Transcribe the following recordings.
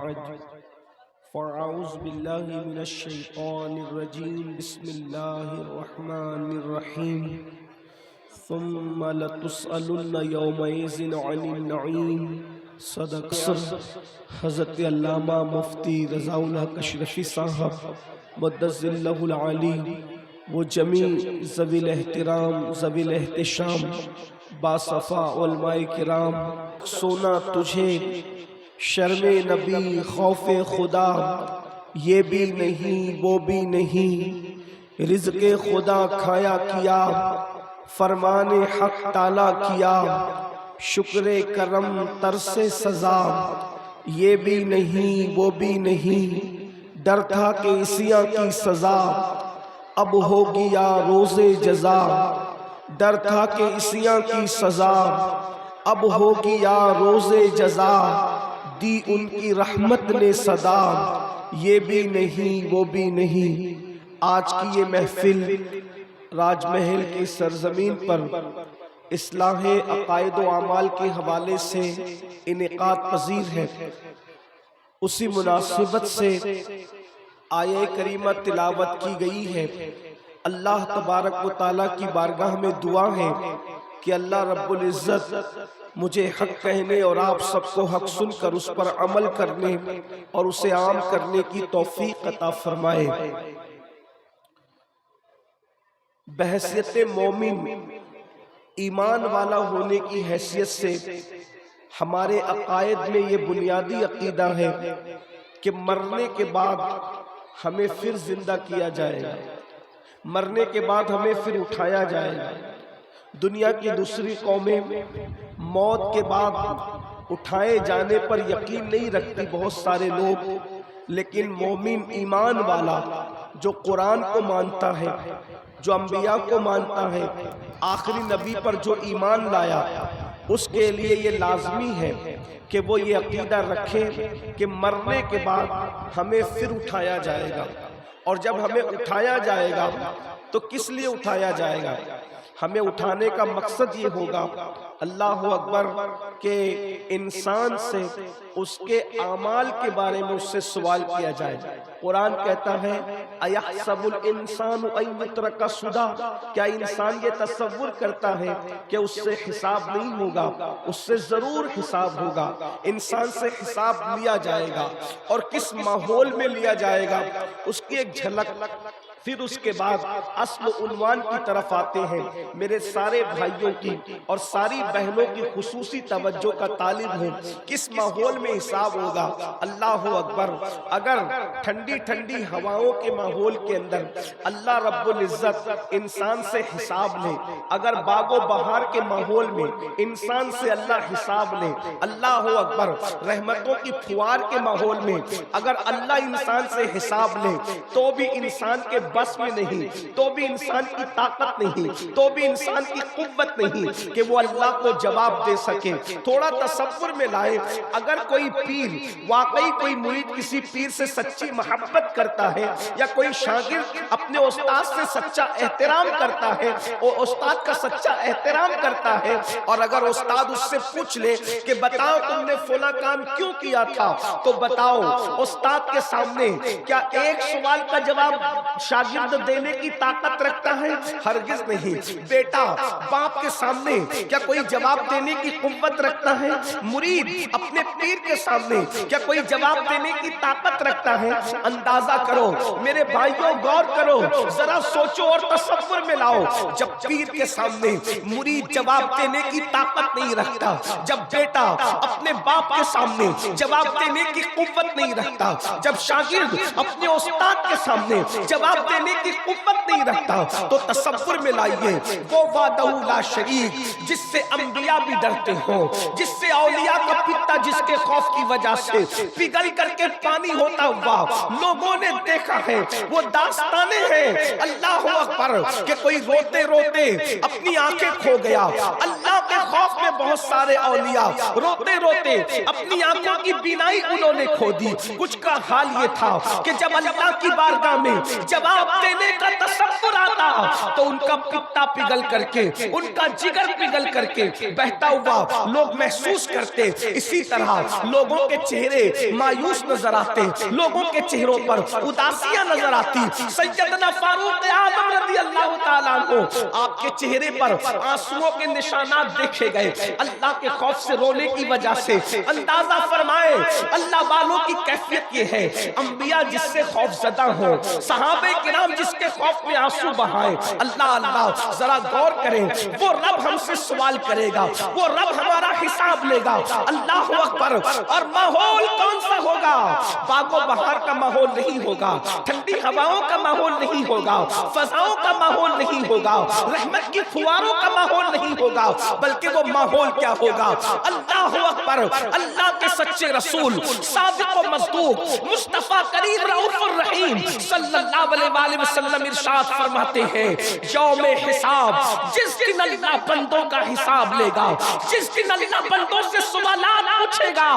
بعد فاعوذ باللہ من الشیطان الرجیم بسم اللہ الرحمن الرحیم ثم لتسألن یومئذ عن النعیم صدق حضرت علامہ مفتی رضا الحق اشرفی صاحب مدث اللہ العالی، وہ جمیع ذوی الاحترام ذوی الاحتشام باصفا علماء کرام، سونا تجھے شرم نبی خوف خدا یہ بھی نہیں وہ بھی نہیں، رزق خدا کھایا کیا فرمان حق تعالیٰ کیا، شکر کرم ترس سزا یہ بھی نہیں وہ بھی نہیں، ڈر تھا کہ عصیاں کی سزا اب ہوگی یا روز جزا، ڈر تھا کہ عصیاں کی سزا اب ہوگی یا روز جزا، دی ان کی رحمت نے صدا یہ بھی نہیں وہ بھی نہیں۔ آج کی یہ محفل راج محل کی سرزمین پر اصلاح عقائد و اعمال کے حوالے سے انعقاد پذیر ہے۔ اسی مناسبت سے آیہ کریمہ تلاوت کی گئی ہے۔ اللہ تبارک و تعالیٰ کی بارگاہ میں دعا ہے کہ اللہ رب العزت مجھے حق کہنے اور آپ سب کو حق سن کر اس پر عمل کرنے اور اسے عام کرنے کی توفیق عطا فرمائے۔ بحیثیت مومن ایمان والا ہونے کی حیثیت سے ہمارے عقائد میں یہ بنیادی عقیدہ ہے کہ مرنے کے بعد ہمیں پھر زندہ کیا جائے گا، مرنے کے بعد ہمیں پھر اٹھایا جائے گا۔ دنیا کی دوسری قومیں موت کے بعد اٹھائے جانے پر یقین نہیں رکھتی بہت سارے لوگ، لیکن مومن ایمان والا جو قرآن کو مانتا ہے، جو انبیاء کو مانتا ہے، آخری نبی پر جو ایمان لایا، اس کے لیے یہ لازمی ہے کہ وہ یہ عقیدہ رکھے کہ مرنے کے بعد ہمیں پھر اٹھایا جائے گا۔ اور جب ہمیں اٹھایا جائے گا تو کس لیے اٹھایا جائے گا؟ ہمیں اٹھانے کا مقصد یہ ہوگا، اللہ اکبر، کہ انسان سے اس کے اعمال کے بارے میں اس سے سوال کیا جائے۔ قرآن کہتا ہے اَيَحْسَبُ الْإِنسَانُ أَن يُتْرَكَ سُدًى، کیا انسان یہ تصور کرتا ہے کہ اس سے حساب نہیں ہوگا؟ اس سے ضرور حساب ہوگا، انسان سے حساب لیا جائے گا، اور کس ماحول میں لیا جائے گا اس کی ایک جھلک۔ پھر اس کے بعد اصل عنوان کی طرف آتے ہیں۔ میرے سارے بھائیوں کی اور ساری بہنوں کی خصوصی توجہ کا طالب ہوں، کس ماحول میں حساب ہوگا؟ اللہ اکبر، اگر ٹھنڈی ٹھنڈی ہواؤں کے ماحول کے اندر اللہ رب العزت انسان سے حساب لے، اگر باغ و بہار کے ماحول میں انسان سے اللہ حساب لے، اللہ اکبر، رحمتوں کی پھوار کے ماحول میں اگر اللہ انسان سے حساب لے تو بھی انسان کے بس میں نہیں، تو بھی انسان کی طاقت نہیں، تو بھی انسان کی قوت نہیں کہ وہ اللہ کو جواب دے سکے۔ تھوڑا تصور میں لائے، اگر کوئی پیر واقعی کوئی مرید کسی پیر سے سچی محبت کرتا ہے، یا کوئی شاگرد اپنے استاد سے سچا احترام کرتا ہے، وہ استاد کا سچا احترام کرتا ہے، اور اگر استاد اس سے پوچھ لے کہ بتاؤ تم نے فلاں کام کیوں کیا تھا، تو بتاؤ استاد کے سامنے کیا ایک سوال کا جواب شاگرد دینے کی طاقت رکھتا ہے؟ ہرگز نہیں۔ بیٹا باپ کے سامنے کیا کوئی جواب دینے کی قوت رکھتا ہے؟ مرید اپنے پیر کے سامنے کیا کوئی جواب دینے کی طاقت رکھتا ہے؟ اندازہ کرو میرے بھائیوں، غور کرو، ذرا سوچو اور تصور میں لاؤ، جب پیر کے سامنے مرید جواب دینے کی طاقت نہیں رکھتا، جب بیٹا اپنے باپ کے سامنے جواب دینے کی قوت نہیں رکھتا، جب شاگرد اپنے استاد کے سامنے جواب دینے کی قوت نہیں رکھتا، تو تصور میں لائیے وہ وحدہ لا شریک جس سے انبیاء بھی ڈرتے ہوں، جس سے اولیاء کا پتا جس کے خوف کی وجہ سے پگھل کر کے پانی ہوتا ہوا لوگوں نے دیکھا ہے، وہ داستانیں ہیں اللہ اکبر کہ کوئی روتے روتے اپنی آنکھیں کھو گیا، اللہ کے خوف میں بہت سارے اولیاء روتے روتے اپنی آنکھوں کی بینائی انہوں نے کھو دی. کچھ کا حال یہ تھا کہ جب اللہ کی بارگاہ میں جواب دینے کا تصور آتا تو ان کا پتا پگھل کر کے, ان کا جگر پگھل کر کے بہتا ہوا لوگ محسوس کرتے. اسی طرح لوگوں کے چہرے مایوس نظر آتے, لوگوں کے چہروں پر اداسیاں نظر آتی. سیدنا فاروق اعظم رضی اللہ تعالیٰ عنہ, آپ کے چہرے پر آنسوؤں کے نشانات دیکھے گئے. اللہ کے خوف سے رونے کی وجہ سے اندازہ فرمائے اللہ والوں کی کیفیت یہ ہے, انبیاء جس سے خوف زدہ ہوں, صحابہ کرام جس کے خوف میں آنسو بہائیں. اللہ اللہ ذرا غور کریں, وہ رب ہم سے سوال کرے گا, وہ رب ہمارا حساب لے گا. اللہ اکبر. اور ماحول کون سا ہوگا؟ باغ و بہار کا ماحول نہیں ہوگا, ٹھنڈی ہواؤں کا ماحول نہیں ہوگا, فضاؤں کا ماحول نہیں ہوگا, رحمت کی فواروں کا ماحول نہیں ہوگا, بلکہ وہ ماحول کیا ہوگا؟ اللہ اکبر. اللہ کے سچے رسول صادق و مصدوق مصطفیٰ کریم رؤوف الرحیم صلی اللہ علیہ وآلہ وسلم ارشاد فرماتے ہیں, یوم حساب, جس دن اللہ بندوں کا حساب لے گا, جس دن اللہ بندوں سے سوالات پوچھے گا,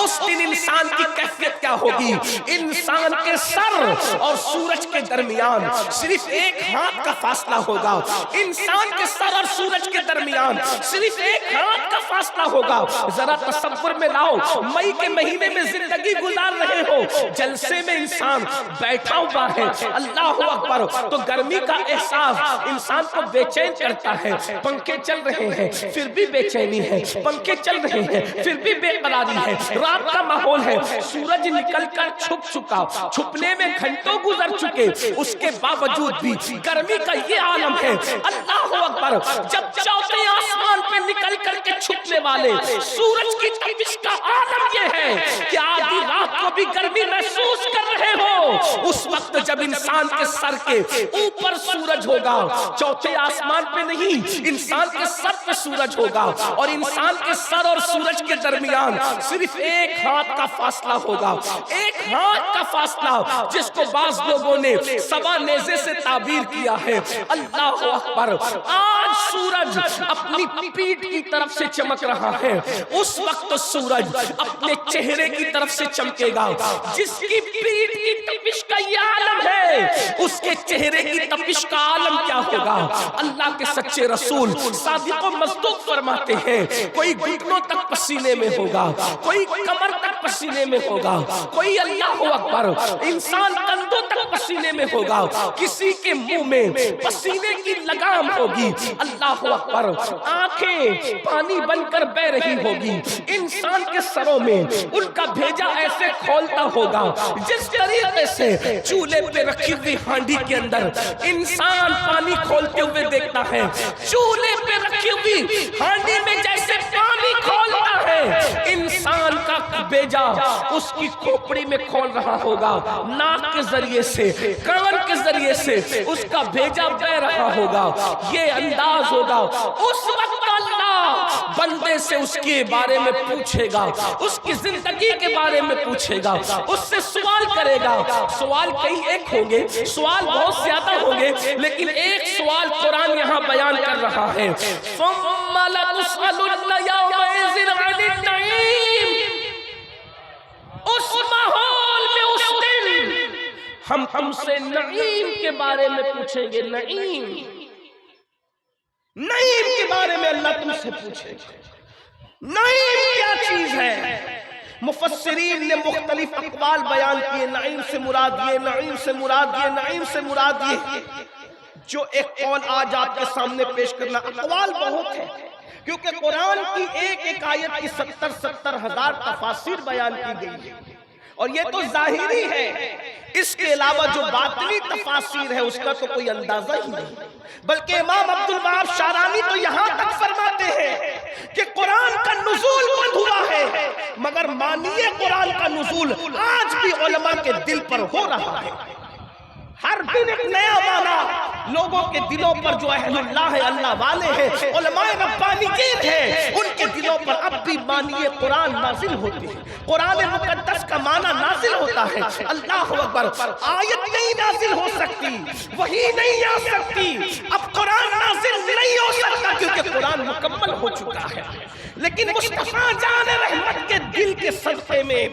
اس دن انسان کی کیفیت کیا ہوگی؟ انسان کے سر اور سورج کے درمیان صرف ایک ہاتھ کا فاصلہ ہوگا. انسان کے سر اور سورج کے درمیان صرف ایک ہاتھ کا فاصلہ ہوگا. ذرا تصور میں لاؤ, مئی کے مہینے میں زندگی گزار رہے ہو, جلسے میں انسان بیٹھا ہوا ہے, اللہ اکبر, تو گرمی کا احساس انسان کو بے چین کرتا ہے. پنکھے چل رہے ہیں پھر بھی بے چینی ہے, پنکھے چل رہے ہیں پھر بھی بے قراری ہے. رات کا ماحول ہے, سورج نکل کر چھپ چکا, چھپنے میں گھنٹوں گزر چکے, اس کے باوجود بھی گرمی کا یہ عالم ہے. اللہ اکبر. جب چوتھے آسمان پہ نکل کر کے چھپنے والے سورج کی تپش کا عالم یہ ہے کہ آدھی رات کو بھی گرمی محسوس کر رہے ہو, اس وقت جب انسان کے سر کے اوپر سورج ہوگا, چوتھے آسمان پہ نہیں, انسان کے سر پہ سورج ہوگا, اور انسان کے سر اور سورج کے درمیان صرف ایک ہاتھ کا فاصلہ ہوگا, ایک ہاتھ کا فاصلہ, جس کو بعض لوگوں نے سوا نیزے سے تعبیر کیا ہے. اللہ اکبر. آج سورج اپنی پیٹھ کی طرف سے چمک رہا ہے, اس وقت سورج اپنے چہرے کی طرف سے چمکے گا. جس کی پیٹھ کی تپش کا یہ عالم ہے, اس کے چہرے کی تپش کا عالم کیا ہوگا؟ اللہ کے سچے رسول صادق و مصدوق فرماتے ہیں, کوئی گھٹنوں تک پسینے میں ہوگا, کوئی کمر تک پسینے میں ہوگا, کوئی اللہ اکبر انسان کندھوں تک پسینے میں ہوگا, کسی کے منہ میں پسینے کی لگام ہوگی. اللہ اکبر. آنکھیں پانی بن کر بہ رہی ہوگی. انسان کے سروں میں ان کا بھیجا ایسے کھولتا ہوگا جس طریقے سے چولہے پہ رکھی ہوئی ہانڈی کے اندر انسان پانی کھولتے ہوئے دیکھتا ہے, چولہے پہ رکھی ہوئی ہانڈی میں جیسے پانی کھولتا ہے, انسان کا بیجا اس کی کھوپڑی میں کھول رہا ہوگا, ناک کے ذریعے سے, کان کے ذریعے سے اس کا بھیجا بہ رہا ہوگا. یہ انداز ہوگا. اس وقت اللہ بندے سے اس کے بارے میں پوچھے گا, اس کی زندگی کے بارے میں پوچھے گا, اس سے سوال کرے گا. سوال کئی ایک ہوں گے, سوال بہت زیادہ ہوں گے, لیکن ایک سوال قرآن یہاں بیان کر رہا ہے, ثُمَّ لَتُسْأَلُنَّ يَوْمَئِذٍ عَنِ النَّعِيمِ. اس ماحول میں اس دن ہم تم سے نعیم کے بارے میں پوچھیں گے. نعیم کے بارے میں اللہ تم سے پوچھے گا. نعیم کیا چیز ہے؟ مفسرین نے مختلف اقوال بیان کیے. نعیم سے مراد یہ, نعیم سے مراد یہ, نعیم سے مراد یہ. جو ایک قول آج آپ کے سامنے پیش کرنا, اقوال بہت ہیں کیونکہ قرآن کی ایک ایک آیت کی 70 ہزار تفاسیر بیان کی گئی ہے, اور یہ تو ظاہری ہے. اس کے علاوہ جو باطنی تفاسیر ہے اس کا تو کوئی اندازہ ہی نہیں. بلکہ امام عبدالوہاب شارانی تو یہاں تک فرماتے ہیں کہ قرآن کا نزول بند ہوا ہے, مگر معنی قرآن کا نزول آج بھی علماء کے دل پر ہو رہا ہے. ہر دن ایک نیا معنی لوگوں کے دلوں پر, جو اہل اللہ ہے, اللہ والے ہیں, علماء ربانیین ہیں, ان کے دلوں پر اب بھی معنی قرآن نازل ہوتی ہے, قرآن مقدس کا معنی نازل ہوتا ہے. اللہ اکبر. آیت نہیں نازل ہو سکتی, وہی نہیں آ سکتی, اب قرآن نازل نہیں ہو سکتا کیونکہ قرآن مکمل ہو چکا ہے. لیکن مصطفیٰ جان رحمت کے دل کے صدقے میں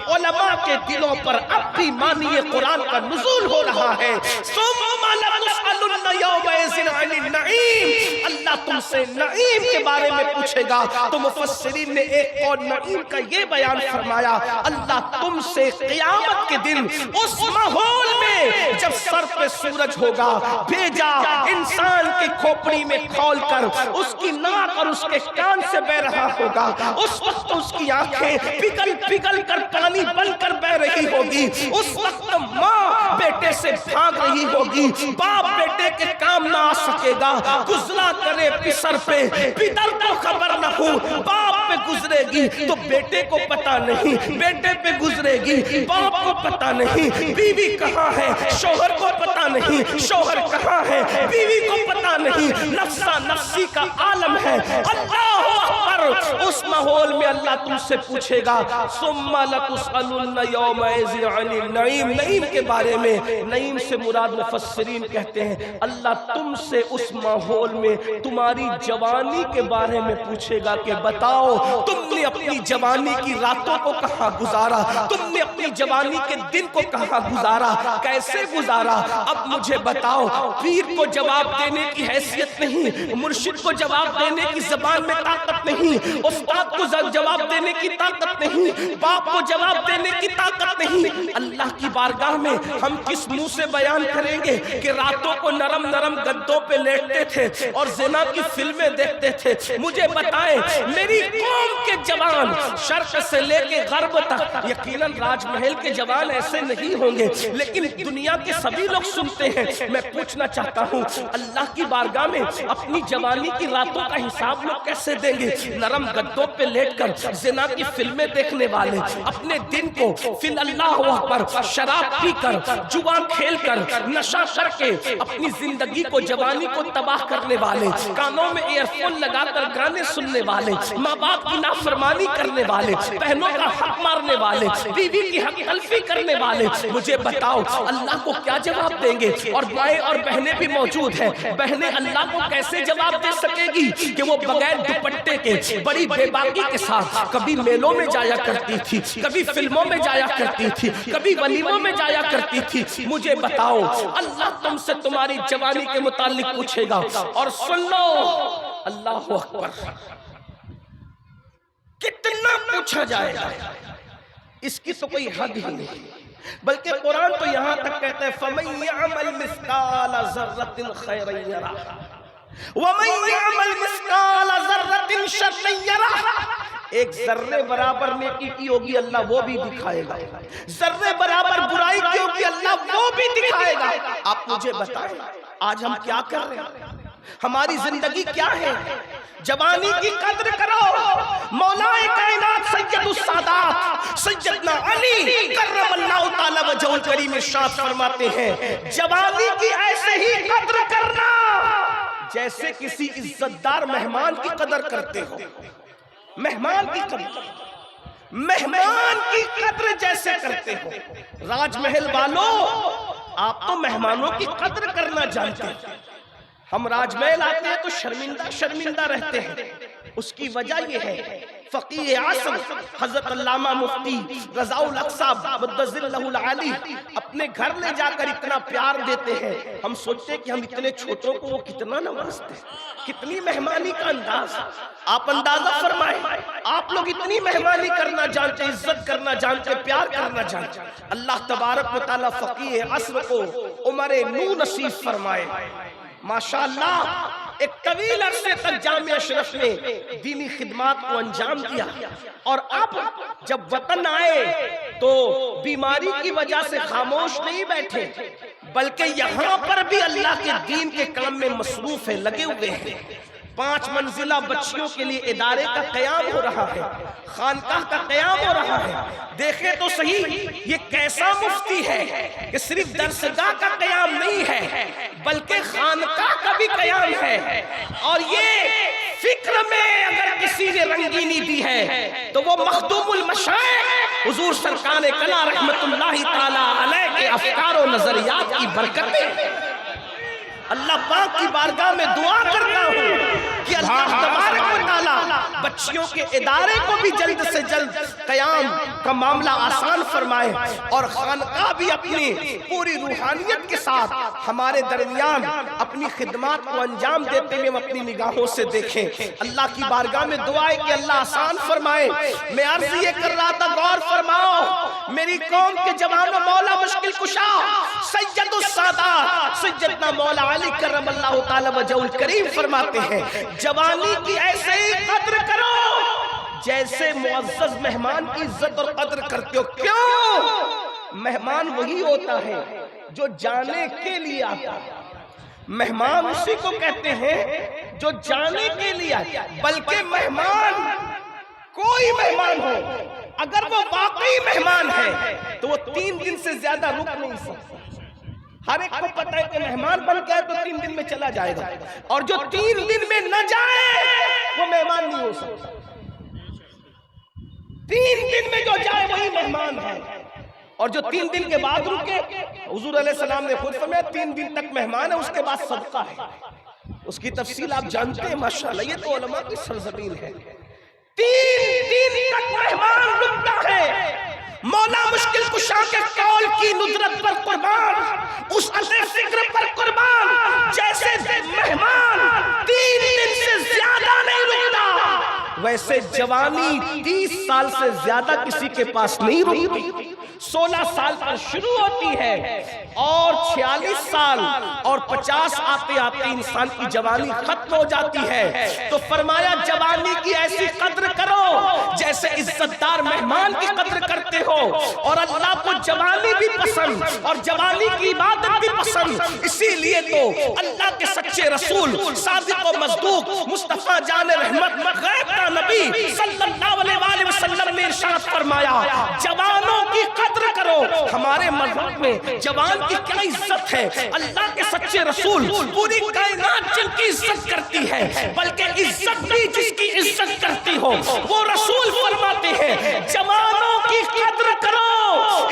علماء کے دلوں پر اب بھی معنی قرآن کا نزول ہو رہا ہے. ثم لتسألن یومئذ عن النعیم, اللہ تم سے نعیم کے بارے میں پوچھے گا. تو مفسرین نے ایک اور نعیم کا یہ بیان فرمایا, اللہ تم سے قیامت کے دن اس ماحول میں جب سر پہ سورج ہوگا بھیجا انسان کی کھوپڑی میں کھول کر اس کی ناک اور اس کے کان سے بہ رہا ہوگا, اس وقت اس کی آنکھیں پگھل پگھل کر پانی بن کر بہ رہی ہوگی. اس وقت ماں بیٹے سے بھاگ رہی ہوگی, باپ بیٹے کے کام نہ آ سکے گا. گزرا کرے پسر پہ, پدر کو خبر نہ ہو, باپ پہ گزرے گی تو بیٹے کو پتا نہیں, بیٹے پہ گزرے گی باپ کو پتا نہیں, بیوی کہاں ہے شوہر کو پتا نہیں, شوہر کہاں ہے بیوی کو پتا نہیں. نفسا نفسی کا عالم ہے. اللہ اکبر. اس ماحول میں اللہ تم سے پوچھے گا ثم لتسألن یومئذ عن النعیم. نعیم کے بارے میں, نعیم سے مراد مفسرین کہتے ہیں اللہ تم سے اس ماحول میں تمہاری جوانی کے بارے میں پوچھے گا کہ بتاؤ تم نے اپنی جوانی کی راتوں کو کہاں گزارا, تم نے اپنی جوانی کے دن کو کہاں گزارا, کیسے گزارا. اب مجھے بتاؤ, پیر کو جواب دینے کی حیثیت نہیں, مرشد کو جواب دینے کی زبان میں طاقت نہیں, استاد کو جواب دینے کی طاقت نہیں, باپ کو جواب دینے کی طاقت نہیں. اللہ کی بارگاہ میں ہم کس منہ سے بیان کریں گے کہ راتوں کو نرم نرم گدوں پہ لیٹتے تھے اور زنا کی فلمیں دیکھتے تھے. مجھے بتائیں میری قوم کے جوان شرق سے لے کے غرب تک, یقیناً راج محل کے جوان ایسے نہیں ہوں گے لیکن دنیا کے سبھی لوگ سنتے ہیں. میں پوچھنا چاہتا ہوں اللہ کی بارگاہ میں اپنی جوانی کی راتوں کا حساب لوگ کیسے دیں گے؟ نرم گدوں پہ لیٹ کر زنا کی فلمیں دیکھنے والے, اپنے دن کو فی اللہ اکبر شراب پی کر, جوا کھیل کر, نشہ کر کے اپنی زندگی کو, جوانی کو تباہ کرنے والے, کانوں میں ایئر فون لگا کر گانے سننے والے, ماں باپ کی نافرمانی کرنے والے, بہنوں کا حق مارنے والے, بیوی کی حق تلفی کرنے والے. مجھے بتاؤ اللہ کو کیا جواب دیں گے؟ اور مائیں اور بہنیں بھی موجود ہیں, بہنیں اللہ کو کیسے جواب دے سکے گی کہ وہ بغیر دوپٹے کے بڑی بے باکی کے ساتھ کبھی میلوں میں جایا کرتی تھی, کبھی فلموں میں جایا کرتی تھی, کبھی ولیموں میں جایا کرتی تھی. مجھے بتاؤ اللہ تم سے تمہاری جوانی کے متعلق پوچھے گا. اور سن لو اللہ اکبر, کتنا پوچھا جائے گا اس کی تو کوئی حد ہی نہیں. بلکہ قرآن تو یہاں تک کہتا ہے فَمَن يَعْمَلْ مِثْقَالَ ذَرَّةٍ خَيْرًا يَرَهُ وَمَن يَعْمَلْ مِثْقَالَ ذَرَّةٍ شَرًّا يَرَهُ. ایک ذرے برابر نیکی کی ہوگی اللہ وہ بھی دکھائے گا, ذرے برابر برائی کی ہوگی اللہ وہ بھی دکھائے گا. آپ مجھے بتائیں آج ہم کیا کر رہے ہیں, ہماری زندگی کیا ہے؟ جوانی کی قدر کرو. مولا کائنات سید السادات سیدنا علی کرم اللہ تعالی وجہہ الکریم ارشاد فرماتے ہیں جوانی کی ایسے ہی قدر کرنا جیسے کسی عزتدار مہمان کی قدر کرتے ہو. مہمان کی قدر, مہمان کی قدر جیسے کرتے ہو. راج محل والوں آپ تو مہمانوں کی قدر کرنا جانتے ہیں. ہم راج محل آتے ہیں تو شرمندہ رہتے ہیں. اس کی وجہ یہ ہے فقیہ عصر حضرت علامہ مفتی رضا الاقصی مدظر اللہ العالی اپنے گھر لے جا کر اتنا پیار دیتے ہیں. ہم سوچتے ہیں کہ ہم اتنے چھوٹوں کو وہ کتنا نوازتے ہیں, کتنی مہمانی کا انداز. آپ اندازہ فرمائیں, آپ لوگ اتنی مہمانی کرنا جانتے, عزت کرنا جانتے, پیار کرنا جانتے. اللہ تبارک و تعالی فقیہ عصر کو عمر نو نصیب فرمائے. ماشاءاللہ ایک طویل عرصے تک جامعہ اشرف میں دینی خدمات کو انجام دیا, اور اب جب وطن آئے تو بیماری کی وجہ سے خاموش نہیں بیٹھے بلکہ یہاں پر بھی اللہ کے دین کے کام میں مصروف ہے, لگے ہوئے ہیں. 5 منزلہ بچیوں کے لیے ادارے کا قیام ہو رہا ہے, خانقاہ کا قیام ہو رہا ہے. دیکھیں تو صحیح یہ کیسا مفتی ہے کہ صرف درسگاہ کا قیام نہیں ہے بلکہ خانقاہ کا بھی قیام ہے. اور یہ فکر میں اگر کسی نے رنگینی دی ہے تو وہ مخدوم المشائخ حضور سرکار کلا رحمت اللہ تعالی علیہ کے افکار و نظریات کی برکتیں اللہ پاک کی بارگاہ میں دعا کرتا ہوں کہ اللہ تبارک و تعالی بچیوں کے ادارے کو بھی جلد سے جلد قیام کا معاملہ آسان فرمائے اور خانقاہ بھی اپنی پوری روحانیت کے ساتھ ہمارے درمیان اپنی خدمات کو انجام دیتے ہوئے اپنی نگاہوں سے دیکھیں۔ اللہ کی بارگاہ میں دعا ہے کہ اللہ آسان فرمائے۔ میں عرض یہ کر رہا تھا، غور فرماؤ میری قوم کے جوانوں، مولا مشکل کشا سید السادات سیدنا مولا علی کرم اللہ تعالی وجہ الکریم فرماتے ہیں جوانی کی ایسے ہی قدر کرو جیسے معزز مہمان کی عزت اور قدر کرتے ہو۔ کیوں؟ مہمان وہی ہوتا ہے جو جانے کے لیے آتا ہے۔ مہمان اسی کو کہتے ہیں جو جانے کے لیے آتا ہے، بلکہ مہمان کوئی مہمان ہو اگر وہ واقعی مہمان ہے تو وہ 3 دن سے زیادہ رک نہیں سکتا۔ ہر ایک کو پتہ ہے کہ مہمان بن کے آئے تو 3 دن میں چلا جائے گا، اور جو 3 دن میں نہ جائے وہ مہمان نہیں ہو سکتا۔ 3 دن میں جو جائے وہی مہمان ہے، اور جو 3 دن کے بعد رکے، حضور علیہ السلام نے خود فرمایا 3 دن تک مہمان ہے، اس کے بعد صدقہ ہے۔ اس کی تفصیل آپ جانتے ہیں ماشاءاللہ، یہ تو علماء کی سرزمین ہے۔ 3 دن تک مہمان رکتا ہے۔ مولا مشکل کشا کے قول کی ندرت پر قربان، اس عطر فکر پر قربان، جیسے مہمان 3 دن سے زیادہ نہیں رکتا، ویسے جوانی 30 سال سے زیادہ کسی کے پاس نہیں رکتی۔ 16 سال پر شروع ہوتی ہے اور 46 سال اور 50 آتے آتے انسان کی جوانی ختم ہو جاتی ہے۔ تو فرمایا جوانی کی ایسی قدر کرو جیسے عزتدار مہمان کی قدر کرتے ہو، اور اللہ کو جوانی بھی پسند اور جوانی کی عبادت بھی پسند۔ اسی لیے تو اللہ کے سچے رسول صادق و مصدوق مصطفیٰ جان رحمت غیب کا نبی صلی اللہ علیہ وسلم نے ارشاد فرمایا جوانوں کی قدر کرو۔ ہمارے مذہب میں جوان کی کیا عزت ہے، اللہ کے سچے رسول پوری کائنات جن کی عزت کرتی ہے، بلکہ عزت بھی جس کی عزت کرتی ہو وہ رسول فرماتے ہیں جوانوں کی قدر کرو۔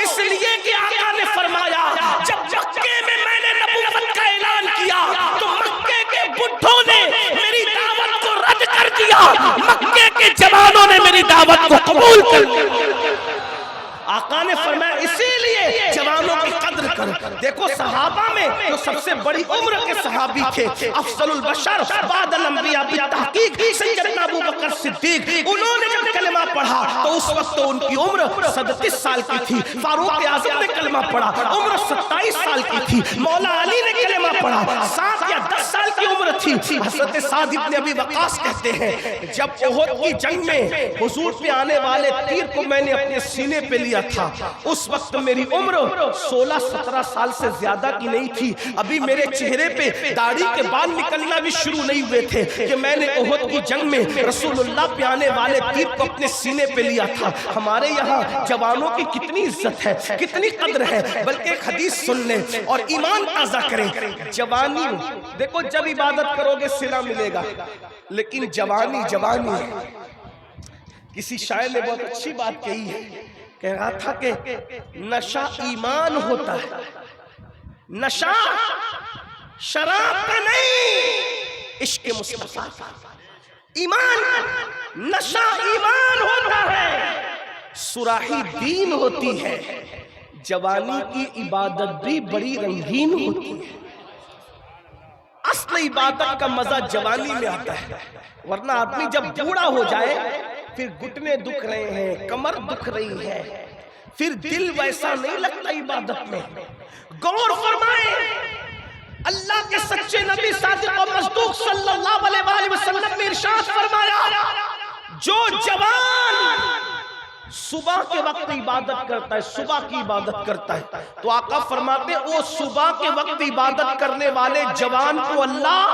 اس لیے کہ آقا نے فرمایا جب مکے میں نے نبوت کا اعلان کیا تو مکے کے بڈھوں نے میری دعوت کو رد کر دیا، مکے کے جوانوں نے میری دعوت کو قبول کر لیا۔ آقا نے فرمایا اسی لیے جوانوں کی قدر کرو۔ دیکھو صحابہ میں جو سب سے بڑی عمر کے صحابی تھے، افضل البشر بعد الانبیاء بالتحقیق سیدنا ابو بکر صدیق، انہوں نے جب کلمہ پڑھا تو اس وقت ان کی عمر 37 سال کی تھی۔ فاروق اعظم نے کلمہ پڑھا، عمر 27 سال کی تھی۔ مولا علی نے کلمہ پڑھا، 7 یا 10 سال کی عمر تھی۔ حضرت سعد بن ابی وقاص کہتے ہیں جب احد کی جنگ میں حضور پہ آنے والے تیر کو میں نے اپنے سینے پہ لیا تھا، اس وقت میری عمر 16-17 سال سے زیادہ کی نہیں تھی۔ ابھی میرے چہرے پہ داڑھی کے بال نکلنا بھی شروع نہیں ہوئے تھے کہ میں نے احد کی جنگ میں رسول اللہ پہ آنے والے تیر کو اپنے سینے پہ لیا تھا۔ ہمارے یہاں جوانوں کی کتنی عزت ہے، کتنی قدر ہے، بلکہ ایک حدیث سن لیں اور ایمان تازہ کریں۔ جوانی دیکھو جب عبادت کرو گے صلہ ملے گا، لیکن جوانی ہے۔ کسی شاعر نے بہت اچھی بات کہی ہے، کہہ رہا تھا کہ نشہ ایمان ہوتا ہے، نشہ شراب کا نہیں، عشق مصطفیٰ کا۔ ایمان نشہ ایمان ہوتا ہے، سراحی دین ہوتی ہے۔ جوانی کی عبادت بھی بڑی رنگین ہوتی ہے۔ اصل عبادت کا مزہ جوانی میں آتا ہے، ورنہ آدمی جب بوڑھا ہو جائے پھر گھٹنے دکھ رہے ہیں، کمر دکھ رہی ہے، پھر دل ویسا نہیں لگتا عبادت میں۔ غور فرمائیں اللہ کے سچے نبی صادق و مصدوق صلی اللہ علیہ وسلم نے ارشاد فرمایا جو جوان صبح کے وقت عبادت کرتا ہے، صبح کی عبادت کرتا ہے، تو آقا فرماتے ہیں وہ صبح کے وقت عبادت کرنے والے جوان کو اللہ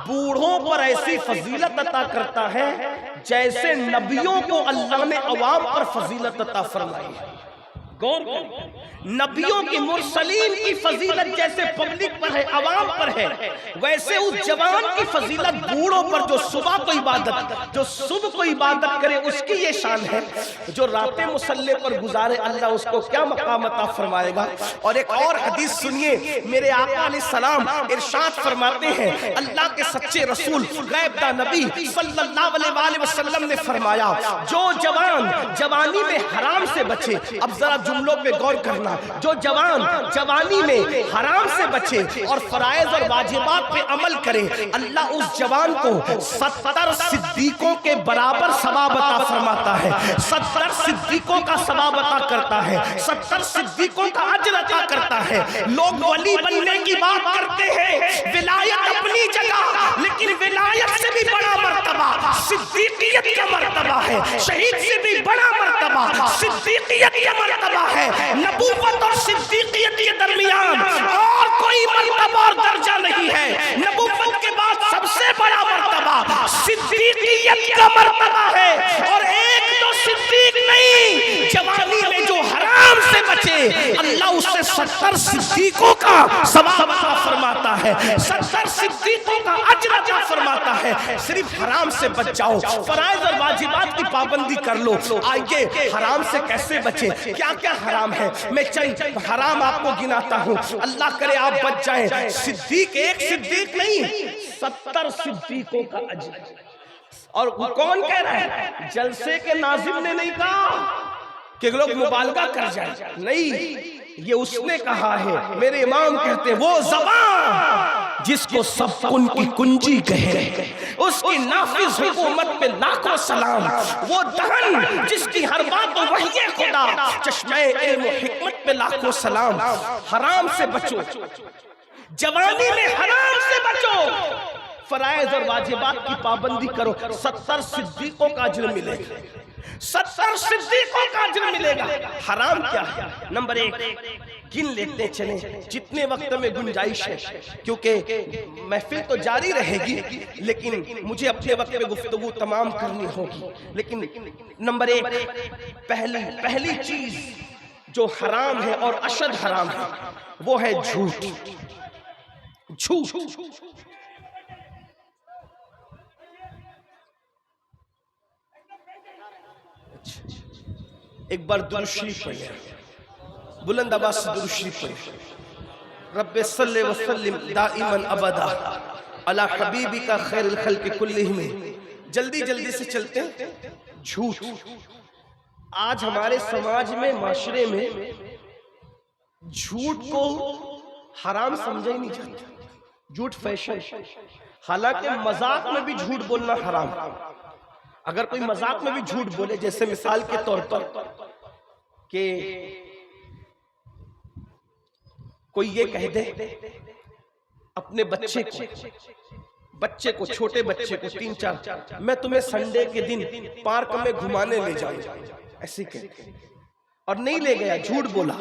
بوڑھوں پر ایسی فضیلت عطا کرتا ہے جیسے نبیوں کو اللہ نے عوام پر فضیلت عطا فرمائی ہے۔ غور کریں، نبیوں کی مرسلین کی فضیلت جیسے پبلک پر ہے، عوام پر ہے، ویسے اس جوان کی فضیلت بوڑھوں پر جو صبح کو عبادت کرے اس کی یہ شان ہے، جو راتیں مصلی پر گزارے اللہ اس کو کیا مقام عطا فرمائے گا۔ اور ایک اور حدیث سنیے، میرے آقا علیہ السلام ارشاد فرماتے ہیں، اللہ کے سچے رسول غیب داں نبی صلی اللہ علیہ وسلم نے فرمایا، جو جوان جوانی میں حرام سے بچے، اب ذرا جملوں پہ غور کرنا، جو جوان جوانی میں حرام سے بچے اور فرائض اور واجبات پہ عمل کرے، اللہ اس جوان کو 70 صدیقوں کے برابر ثواب عطا فرماتا ہے، 70 صدیقوں کا ثواب عطا کرتا ہے، 70 صدیقوں کا اجر عطا کرتا ہے۔ لوگ ولی بننے کی بات کرتے ہیں، ولایت اپنی جگہ، لیکن ولایت سے بھی بڑا مرتبہ صدیقیت کا مرتبہ ہے، شہید سے بھی بڑا مرتبہ صدیقیت کا مرتبہ ہے۔ نبوت اور صدیقیت کے درمیان اور کوئی مرتبہ اور درجہ نہیں ہے، نبوت کے بعد سب سے بڑا مرتبہ صدیقیت کا مرتبہ ہے۔ اور ایک تو صدیق نہیں، جوانی میں جو حرام سے بچے اللہ اس سے 70 صدیقوں کا ثواب عطا فرماتا ہے، 70 صدیقوں کا اجر عطا فرماتا ہے۔ صرف حرام سے بچ جاؤ، فرائض اور واجبات کی پابندی کر لو۔ آئیے حرام سے کیسے بچے، کیا کیا حرام ہے، میں چند حرام آپ کو گناتا ہوں، اللہ کرے آپ بچ جائیں۔ صدیق ایک صدیق نہیں، 70 صدیقوں کا اجر۔ اور کون کہہ رہا ہے؟ جلسے کے ناظم نے نہیں کہا کہ لوگ مبالغہ کر جائیں، نہیں، یہ اس نے کہا ہے، میرے امام کہتے ہیں، وہ زبان جس کو سب کن کی کنجی کہے، اس کی نافذ حکومت پہ لاکھوں سلام، وہ دہن جس کی ہر بات وحی خدا، چشمہ علم و حکمت پہ لاکھوں سلام۔ حرام سے بچو، جوانی میں حرام سے بچو، فرائض اور واجبات کی پابندی کرو، 70 صدیقوں کا اجر ملے گا، 70 صدیقوں کا اجر ملے گا۔ حرام کیا ہے؟ نمبر 1 گن لیتے چلیں جتنے وقت میں گنجائش ہے، کیونکہ محفل تو جاری رہے گی لیکن مجھے اپنے وقت میں گفتگو تمام کرنی ہوگی۔ لیکن نمبر 1 پہلی چیز جو حرام ہے اور اشد حرام ہے وہ ہے جھوٹ۔ ایک بار درود شریف پڑھیں، بلند آواز سے درود شریف پڑھیں۔ رب صلی وسلم دائما ابدا علی حبیبک خیر الخلق کلہم۔ جلدی سے چلتے ہیں۔ جھوٹ آج ہمارے سماج میں، معاشرے میں جھوٹ کو حرام سمجھا ہی نہیں جاتا، جھوٹ فیشن۔ حالانکہ مذاق میں بھی جھوٹ بولنا حرام۔ اگر کوئی مذاق میں بھی جھوٹ بولے، جیسے مثال کے طور پر کہ کوئی یہ کہہ دے اپنے بچے کو چھوٹے بچے کو 3-4 میں تمہیں سنڈے کے دن پارک میں گھمانے لے جاؤں، ایسے کہ اور نہیں لے گیا، جھوٹ بولا،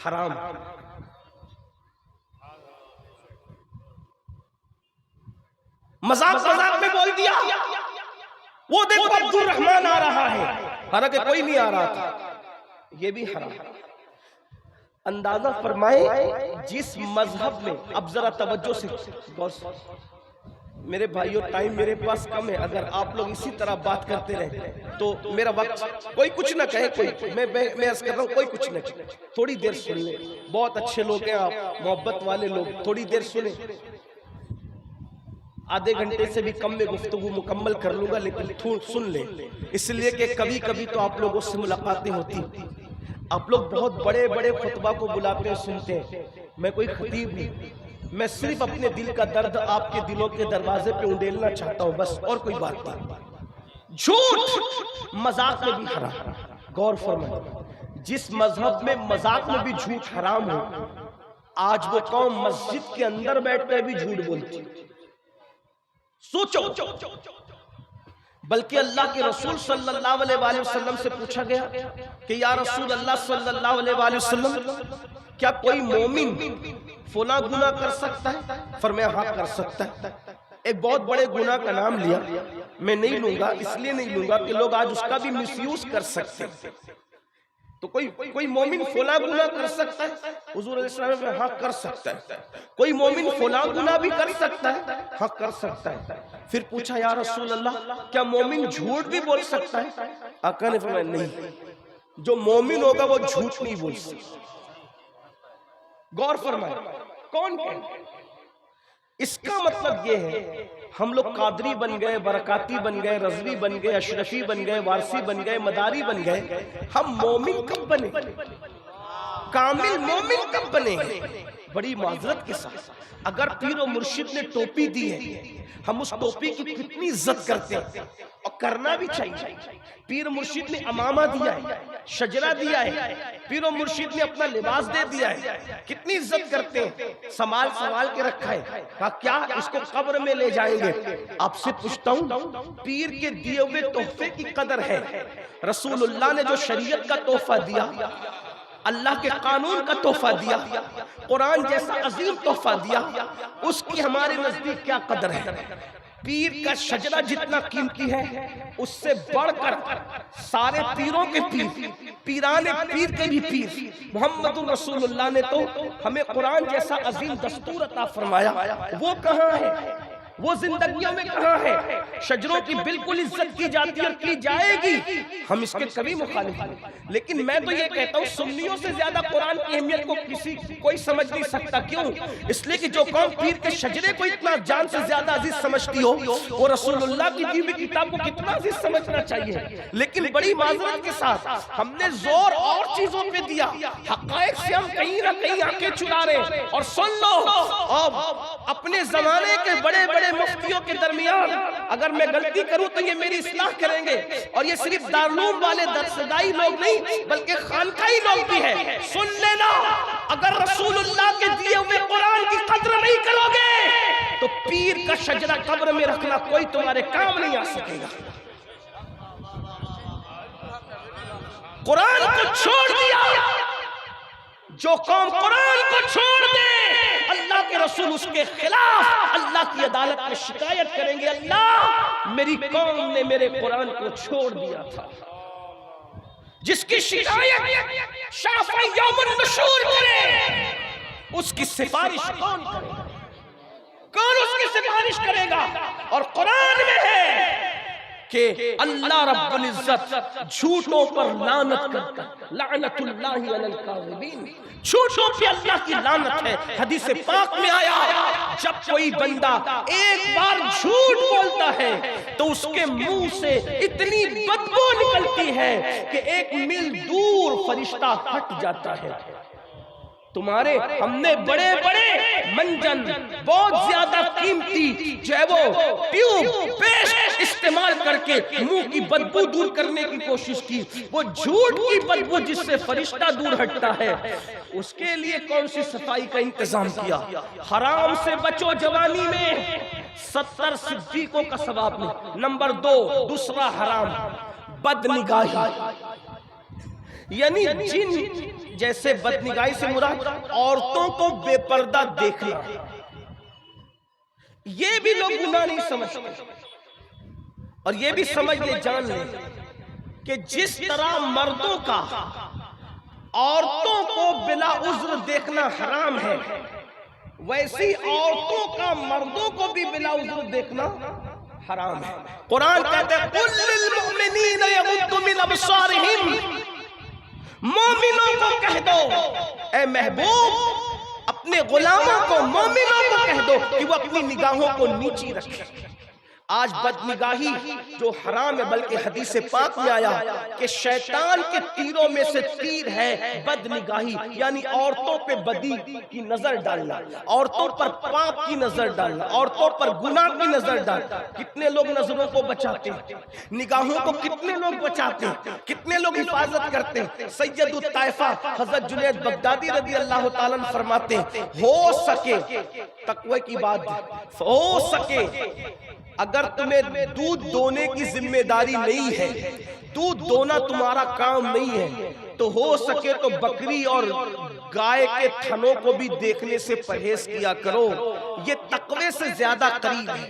حرام۔ مذاق میں بول دیا، وہ دیکھو عبد الرحمن آ رہا ہے، حالانکہ کوئی نہیں آ رہا تھا، یہ بھی حرام۔ اندازہ فرمائے جس مذہب میں، اب ذرا توجہ سے غور سے، میرے بھائیو ٹائم میرے پاس کم ہے، اگر آپ لوگ اسی طرح بات کرتے رہے تو میرا وقت، کوئی کچھ نہ کہے، میں عرض کر رہا ہوں، کوئی کچھ نہ کہے، تھوڑی دیر سن لیں، بہت اچھے لوگ ہیں آپ، محبت والے لوگ، تھوڑی دیر سنیں۔ آدھے گھنٹے سے بھی کم میں گفتگو مکمل کر لوں گا، لیکن سن لیں، اس لیے کہ کبھی کبھی تو آپ لوگوں سے ملاقاتیں ہوتی، آپ لوگ بہت بڑے بڑے خطبہ کو بلاتے ہیں، سنتے ہیں، میں کوئی خطیب نہیں، میں صرف اپنے دل کا درد آپ کے دلوں کے دروازے پہ انڈیلنا چاہتا ہوں، بس، اور کوئی بات نہیں۔ جھوٹ مذاق میں بھی حرام۔ غور فرمائیں، جس مذہب میں مذاق میں بھی جھوٹ حرام ہو، آج وہ قوم مسجد کے اندر بیٹھ کر بھی جھوٹ بولتی۔ سوچو، بلکہ اللہ کے رسول صلی اللہ علیہ وآلہ وسلم سے پوچھا گیا کہ یا رسول اللہ صلی اللہ علیہ وآلہ وسلم، کیا کوئی مومن فلاں گناہ کر سکتا ہے؟ فرمایا ہاں کر سکتا ہے۔ ایک بہت بڑے گناہ کا نام لیا، میں نہیں لوں گا، اس لیے نہیں لوں گا کہ لوگ آج اس کا بھی مس یوز کر سکتے ہیں۔ تو کوئی مومن فلاں گناہ کر سکتا ہے؟ حضور علیہ السلام نے ہاں کر سکتا ہے۔ کوئی مومن فلاں گناہ بھی کر سکتا ہے؟ ہاں کر سکتا ہے۔ پھر پوچھا یا رسول اللہ کیا مومن جھوٹ بھی بول سکتا ہے؟ آقا نے فرمایا نہیں، جو مومن ہوگا وہ جھوٹ نہیں بول سکتا۔ غور فرمائے کون کون؟ اس کا مطلب یہ ہے ہم لوگ قادری بن گئے، برکاتی بن گئے، رضوی بن گئے، اشرفی بن گئے، وارثی بن گئے، مداری بن گئے، ہم مومن کب بنے؟ کامل مومن کب بنے گے؟ بڑی معذرت کے ساتھ اگر پیر و مرشد نے ٹوپی دی ہے، ہم اس ٹوپی کی کتنی عزت کرتے ہیں اور کرنا بھی چاہیے۔ پیر و مرشد نے امامہ دیا ہے، شجرہ دیا ہے، پیر و مرشد نے اپنا لباس دے دیا ہے، کتنی عزت کرتے ہیں، سنبھال کے رکھا ہے۔ کہا کیا اس کو قبر میں لے جائیں گے؟ آپ سے پوچھتا ہوں پیر کے دیے ہوئے تحفے کی قدر ہے؟ رسول اللہ نے جو شریعت کا تحفہ دیا، اللہ کے قانون کا تحفہ دیا، قرآن جیسا عظیم تحفہ دیا، اس کی ہمارے نزدیک کیا قدر ہے؟ پیر کا شجرہ جتنا قیمتی ہے اس سے بڑھ کر سارے پیروں کے پیر، پیران پیر کے بھی پیر محمد رسول اللہ نے تو ہمیں قرآن جیسا عظیم دستور عطا فرمایا، وہ کہاں ہے؟ وہ زندگیوں میں کہاں ہے؟ شجروں کی بالکل عزت کی جاتی اور کی جائے گی، ہم اس کے کبھی مخالف ہیں۔ لیکن میں تو یہ کہتا ہوں سنیوں سے زیادہ قرآن کی اہمیت کو کوئی سمجھ نہیں سکتا۔ کیوں؟ اس لیے کہ جو قوم پیر کے شجرے کو اتنا جان سے زیادہ عزیز سمجھتی ہو، وہ رسول اللہ کی دی ہوئی کتاب کو کتنا عزیز سمجھنا چاہیے۔ لیکن بڑی معذرت کے ساتھ ہم نے زور اور چیزوں پہ دیا، حقائق سے ہم کہیں نہ کہیں آنکھیں چرا رہے ہیں۔ اور سن لو، اپنے زمانے کے بڑے بڑے مفتیوں کے درمیان اگر میں غلطی کروں تو یہ میری اصلاح کریں گے، اور یہ صرف دارالعلوم والے درسدائی لوگ نہیں بلکہ خانقاہی لوگ بھی ہیں۔ سن لینا، اگر رسول اللہ کے دیے ہوئے قرآن کی قدر نہیں کرو گے تو پیر کا شجرہ قبر میں رکھنا کوئی تمہارے کام نہیں آ سکے گا۔ قرآن کو چھوڑ دیا، جو قوم قرآن کو چھوڑ دے اللہ کے رسول اس کے خلاف اللہ کی عدالت میں شکایت کریں گے، اللہ میری قوم نے میرے قرآن کو چھوڑ دیا تھا۔ جس کی شکایت شافعی یوم النشور کرے اس کی سفارش کون کرے گا؟ کون اس کی سفارش کرے گا؟ اور قرآن میں ہے کہ اللہ رب العزت جھوٹوں پر لعنت کرتا ہے، لعنت اللہ علی الکاذبین، جھوٹوں پہ اللہ کی لعنت ہے۔ حدیث پاک میں آیا جب کوئی بندہ ایک بار جھوٹ بولتا ہے تو اس کے منہ سے اتنی بدبو نکلتی ہے کہ 1 میل دور فرشتہ ہٹ جاتا ہے۔ تمہارے ہم نے بڑے بڑے منجن، بہت زیادہ قیمتی جو ہے وہ ٹیوب پیسٹ استعمال کر کے منہ کی بدبو دور کرنے کی کوشش کی، وہ جھوٹ کی بدبو جس سے فرشتہ دور ہٹتا ہے، اس کے لیے کون سی صفائی کا انتظام کیا؟ حرام سے بچو جوانی میں، 70 صدیقوں کا ثواب نہیں۔ نمبر 2، دوسرا حرام بدنگاہی، یعنی جن جیسے بدنگاہی سے مراد عورتوں کو بے پردہ دیکھنا، یہ بھی لوگ گناہ نہیں سمجھتے۔ اور یہ بھی سمجھ لے، جان لے کہ جس طرح مردوں کا عورتوں کو بلا عذر دیکھنا حرام ہے، ویسی عورتوں کا مردوں کو بھی بلا عذر دیکھنا حرام ہے۔ قرآن کہتا ہے قُلْ لِلْمُؤْمِنِينَ يَغُضُّوا مِنْ أَبْصَارِهِمْ، مومنوں کو کہہ دو، اے محبوب اپنے غلاموں کو، مومنوں کو کہہ دو کہ وہ اپنی نگاہوں کو نیچی رکھیں۔ آج بدنگاہی جو حرام ہے، بلکہ حدیث پاک میں آیا کہ شیطان کے تیروں میں سے تیر ہے بدنگاہی، یعنی عورتوں پہ بدی کی نظر ڈالنا، عورتوں پر پاپ کی نظر ڈالنا، عورتوں پر گناہ کی نظر ڈالنا۔ کتنے لوگ نظروں کو بچاتے ہیں، نگاہوں کو کتنے لوگ بچاتے ہیں، کتنے لوگ حفاظت کرتے ہیں۔ سید الطائفہ حضرت جنید بغدادی رضی اللہ تعالیٰ عنہ فرماتے ہیں ہو سکے تقوی کی بات، ہو سکے اگر تمہیں دودھ دونے کی ذمہ داری نہیں ہے، دودھ دونا تمہارا کام نہیں ہے، تو ہو سکے تو بکری اور گائے کے تھنوں کو بھی دیکھنے سے پرہیز کیا کرو، یہ تقوی سے زیادہ قریب ہے۔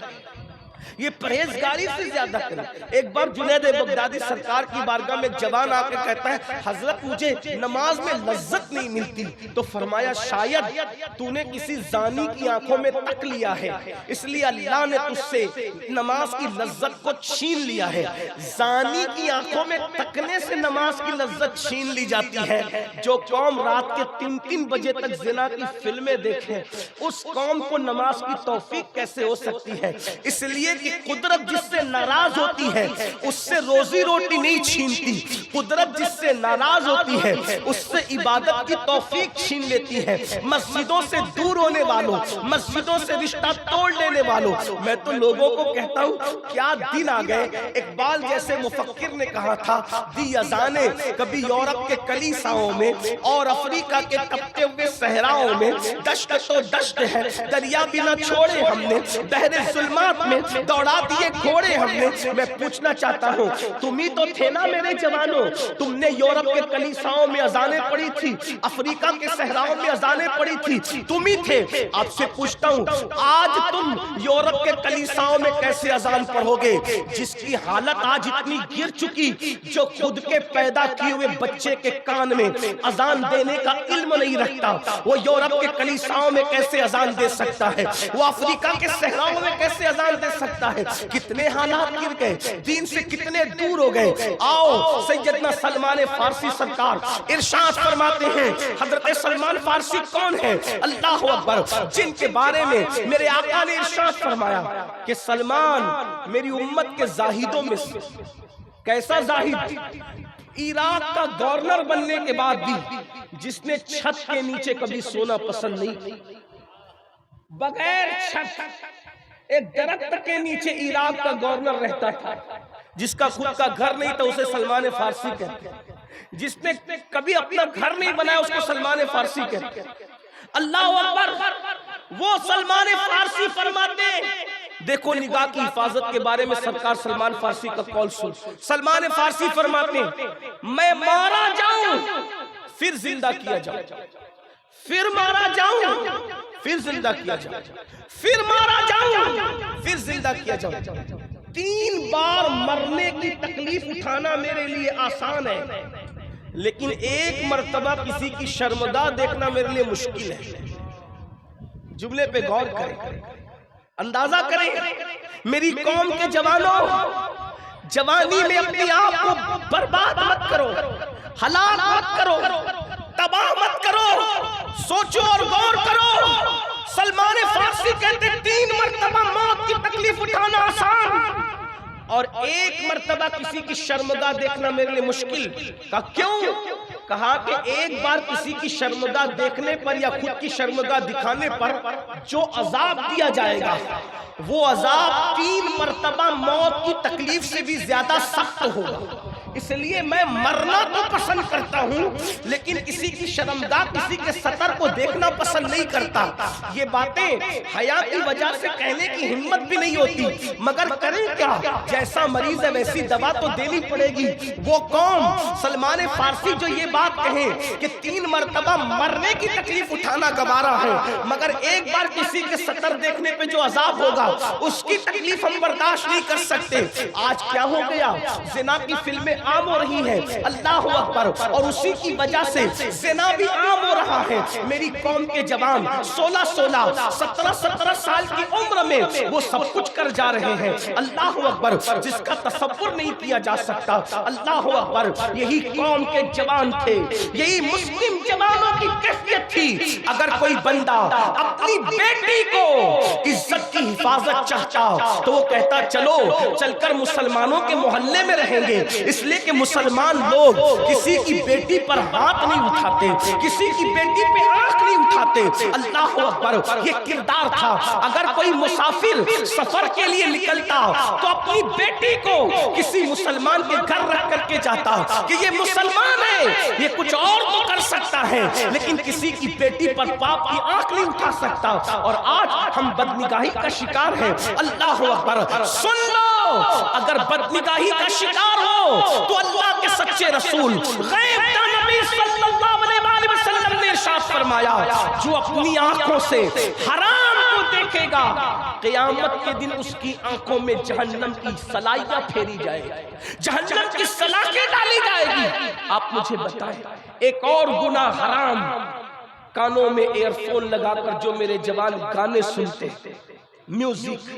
یہ پرہیزگاری سے زیادہ کریں۔ ایک بار جنید بغدادی سرکار کی بارگاہ میں ایک جوان آ کے کہتا ہے حضرت مجھے نماز میں لذت نہیں ملتی، تو فرمایا شاید تو نے کسی زانی کی آنکھوں میں تک لیا ہے، اس لیے اللہ نے تجھ سے نماز کی لذت کو چھین لیا ہے۔ زانی کی آنکھوں میں تکنے سے نماز کی لذت چھین لی جاتی ہے۔ جو قوم رات کے 3 بجے تک زنا کی فلمیں دیکھیں، اس قوم کو نماز کی توفیق کیسے ہو سکتی ہے؟ اس لیے کہ قدرت جس سے ناراض ہوتی ہے اس سے روزی روٹی نہیں چھینتی، قدرت جس سے ناراض ہوتی ہے اس سے عبادت کی توفیق چھین لیتی ہے۔ مسجدوں سے دور ہونے والوں، مسجدوں سے رشتہ توڑ لینے والوں، میں تو لوگوں کو کہتا ہوں کیا دن آ گئے۔ اقبال جیسے مفکر نے کہا تھا دی اذانیں کبھی یورپ کے کلیساؤں میں اور افریقہ کے تپتے ہوئے صحراؤں میں، دشت تو دشت ہے دریا بھی نہ چھوڑے ہم نے، بحر ظلمات میں دوڑا دیے گھوڑے ہم نے۔ میں پوچھنا چاہتا ہوں تم ہی تو تھے نا میرے جوانوں، تم نے یورپ کے کلیساؤں میں اذانیں پڑھی تھی، افریقہ کے صحراؤں میں اذانیں پڑھی تھی، تم ہی تھے۔ آپ سے پوچھتا ہوں آج تم یورپ کے کلیساؤں میں کیسے اذان پڑھو گے؟ جس کی حالت آج اتنی گر چکی، جو خود کے پیدا کیے ہوئے بچے کے کان میں اذان دینے کا علم نہیں رکھتا، وہ یورپ کے کلیساؤں میں کیسے اذان دے سکتا ہے؟ وہ افریقہ کے صحراؤں میں کیسے اذان دے سکتا ہے؟ کتنے حالات گر گئے، دین سے کتنے دور ہو گئے۔ آؤ سیدنا سلمان فارسی سرکار ارشاد فرماتے ہیں، حضرت سلمان فارسی کون ہے؟ اللہ اکبر، جن کے بارے میں میرے آقا نے ارشاد فرمایا کہ سلمان میری امت کے زاہدوں میں سے۔ کیسا زاہد؟ عراق کا گورنر بننے کے بعد بھی جس نے چھت کے نیچے کبھی سونا پسند نہیں کیا، بغیر چھت ایک درخت کے نیچے عراق کا گورنر رہتا تھا، جس کا خود کا گھر نہیں تھا اسے سلمان فارسی کہتے ہیں، جس نے کبھی اپنا گھر نہیں بنایا اس کو سلمان فارسی کہتے ہیں۔ اللہ اکبر، وہ سلمان فارسی فرماتے دیکھو نگاہ کی حفاظت کے بارے میں سرکار سلمان فارسی کا قول سن۔ سلمان فارسی فرماتے میں مارا جاؤں پھر زندہ کیا جاؤں، پھر مارا جاؤں پھر زندہ کیا جاؤں، پھر مارا جاؤں پھر زندہ کیا جاؤں۔ 3 بار مرنے کی تکلیف اٹھانا میرے لیے آسان ہے، لیکن 1 مرتبہ کسی کی شرمگاہ دیکھنا میرے لیے مشکل ہے۔ جملے پہ غور کریں، اندازہ کریں، میری قوم کے جوانوں، جوانی میں اپنی آپ کو برباد مت کرو، ہلاک مت کرو، تباہ مت کرو، سوچو اور غور کرو۔ سلمان فارسی کہتے 3 مرتبہ موت کی تکلیف اٹھانا آسان اور 1 مرتبہ کسی کی شرمگاہ دیکھنا میرے لیے مشکل۔ کہا کیوں؟ کہا کہ 1 بار کسی کی شرمگاہ دیکھنے پر یا خود کی شرمگاہ دکھانے پر جو عذاب دیا جائے گا وہ عذاب 3 مرتبہ موت کی تکلیف سے بھی زیادہ سخت ہوگا۔ اس لیے میں مرنا تو پسند کرتا ہوں لیکن کسی کی شرمگاہ، کسی کے سطر کو دیکھنا پسند نہیں کرتا۔ یہ باتیں حیا کی وجہ سے کہنے کی ہمت بھی نہیں ہوتی، مگر کریں کیا؟ جیسا مریض ہے ویسی دوا تو دینی پڑے گی۔ وہ قوم سلمان فارسی جو یہ بات کہیں کہ 3 مرتبہ مرنے کی تکلیف اٹھانا گوارا ہے، مگر 1 بار کسی کے سطر دیکھنے پہ جو عذاب ہوگا اس کی تکلیف ہم برداشت نہیں کر سکتے۔ آج کیا ہو گیا؟ زنا کی فلمیں عام ہو رہی ہے، اللہ اکبر، اور اسی کی وجہ سے زنا بھی عام ہو رہا ہے۔ میری قوم کے جوان 16 17 سال کی عمر میں وہ سب کچھ کر جا رہے ہیں، اللہ اکبر، جس کا تصور نہیں کیا جا سکتا۔ اللہ اکبر، یہی قوم کے جوان تھے، یہی مسلم جوانوں کی کیفیت تھی۔ اگر کوئی بندہ اپنی بیٹی کو عزت کی حفاظت چاہتا تو وہ کہتا چلو چل کر مسلمانوں کے محلے میں رہیں گے، اس لیے کہ مسلمان لوگ کسی کی بیٹی پر ہاتھ نہیں اٹھاتے، کسی کی بیٹی پہ آنکھ نہیں اٹھاتے۔ اللہ اکبر، یہ کردار تھا۔ اگر کوئی مسافر سفر کے لیے نکلتا تو اپنی بیٹی کو کسی مسلمان کے گھر رکھ کر کے جاتا کہ یہ مسلمان ہے، یہ کچھ اور تو کر سکتا ہے لیکن کسی کی بیٹی پر باپ کی آنکھ نہیں اٹھا سکتا۔ اور آج ہم بدنگاہی کا شکار ہیں۔ اللہ اکبر، سن لو، اگر بدنگاہی کا شکار ہو تو اللہ کے سچے رسول غیب کا نبی صلی اللہ علیہ وسلم نے ارشاد فرمایا جو اپنی آنکھوں سے حرام کو دیکھے گا قیامت کے دن اس کی آنکھوں میں جہنم کی سلائیاں پھیری جائے گی، جہنم کی سلاخیں ڈالی جائے گی۔ آپ مجھے بتائیں ایک اور گناہ حرام، کانوں میں ایئر فون لگا کر جو میرے جوان گانے سنتے، میوزک،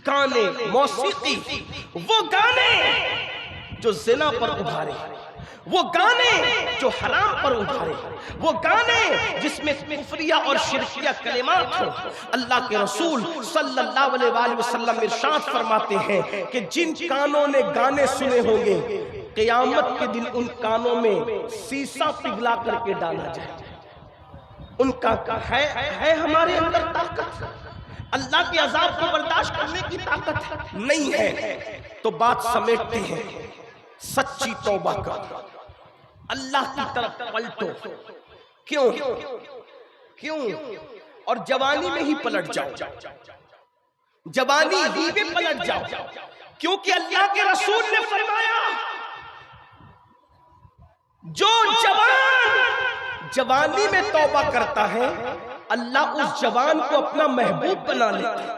گانے، موسیقی، وہ گانے جو زنا پر ابھارے، وہ گانے جو حرام پر ابھارے، وہ گانے جس میں کفریہ اور شرکیہ کلمات ہو۔ اللہ کے رسول صلی اللہ علیہ وآلہ وسلم ارشاد فرماتے ہیں کہ جن کانوں نے گانے سنے ہوں گے قیامت کے دن ان کانوں میں سیسا پگھلا کر کے ڈالا جائے۔ ان کا ہے ہمارے اندر طاقت اللہ کے عذاب کو برداشت کرنے کی طاقت نہیں ہے، تو بات سمیٹتے ہیں، سچی توبہ کا اللہ کی طرف پلٹو۔ کیوں اور جوانی میں ہی پلٹ جاؤ، جوانی ہی میں پلٹ جاؤ، کیونکہ اللہ کے رسول نے فرمایا جو جوانی میں توبہ کرتا ہے اللہ اس جوان کو اپنا محبوب بنا لیتا ہے۔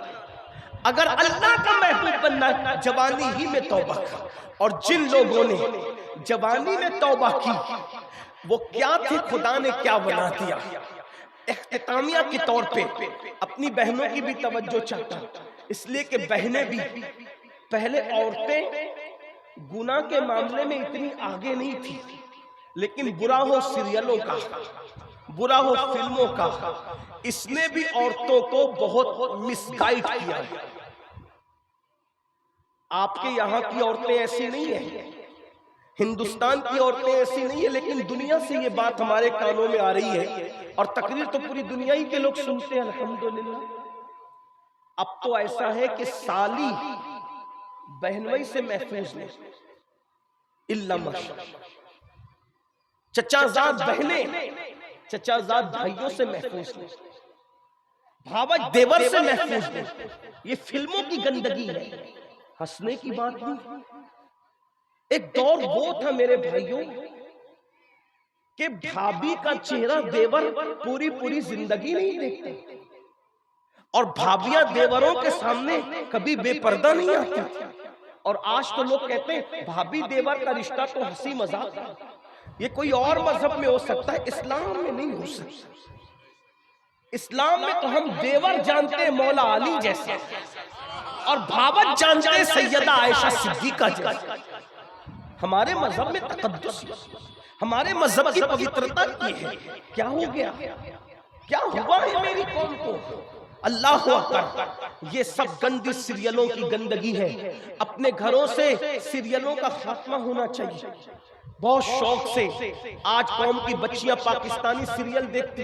اگر اللہ کا محبوب بننا ہے جوانی ہی میں توبہ کر۔ اور جن لوگوں نے جوانی میں توبہ کی وہ کیا تھے، خدا نے کیا بنا دیا۔ اختتامیہ کے طور پہ اپنی بہنوں کی بھی توجہ چاہتا ہوں، اس لیے کہ بہنیں بھی پہلے عورتیں گناہ کے معاملے میں اتنی آگے نہیں تھی، لیکن برا ہو سیریلوں کا، برا ہو فلموں کا، اس نے بھی عورتوں کو بہت مس گائیڈ کیا ہے۔ آپ کے یہاں کی عورتیں ایسی نہیں ہیں، ہندوستان کی عورتیں ایسی نہیں ہیں، لیکن دنیا سے یہ بات ہمارے کانوں میں آ رہی ہے اور تقریر تو پوری دنیا ہی کے لوگ سنتے ہیں الحمدللہ۔ اب تو ایسا ہے کہ سالی بہنوئی سے محفوظ نہیں، الا ماشاءاللہ، چچا زاد بہنیں چچا زاد بھائیوں سے محفوظ نہیں، بھاوج دیور سے محفوظ نہیں۔ یہ فلموں کی گندگی ہے، ہنسنے کی بات نہیں۔ ایک دور وہ تھا میرے بھائیوں کہ بھابھی کا چہرہ دیور پوری زندگی نہیں دیکھتے، اور بھابیاں دیوروں کے سامنے کبھی بے پردہ نہیں آتی۔ اور آج تو لوگ کہتے ہیں بھابھی دیور کا رشتہ تو ہنسی مذاق ہے، یہ کوئی اور مذہب میں ہو سکتا ہے، اسلام میں نہیں ہو سکتا۔ اسلام میں تو ہم دیور جانتے ہیں مولا علی جیسا، اور بھاوت جانتے ہیں سیدہ عائشہ صدیقہ جیسا۔ ہمارے مذہب میں تقدس، ہمارے مذہب کی پوترتا کی ہے۔ کیا ہو گیا، کیا ہوا ہے میری قوم کو؟ اللہ اکبر، یہ سب گندی سیریلوں کی گندگی ہے۔ اپنے گھروں سے سیریلوں کا خاتمہ ہونا چاہیے۔ بہت شوق سے آج قوم کی بچیاں پاکستانی سیریل دیکھتی،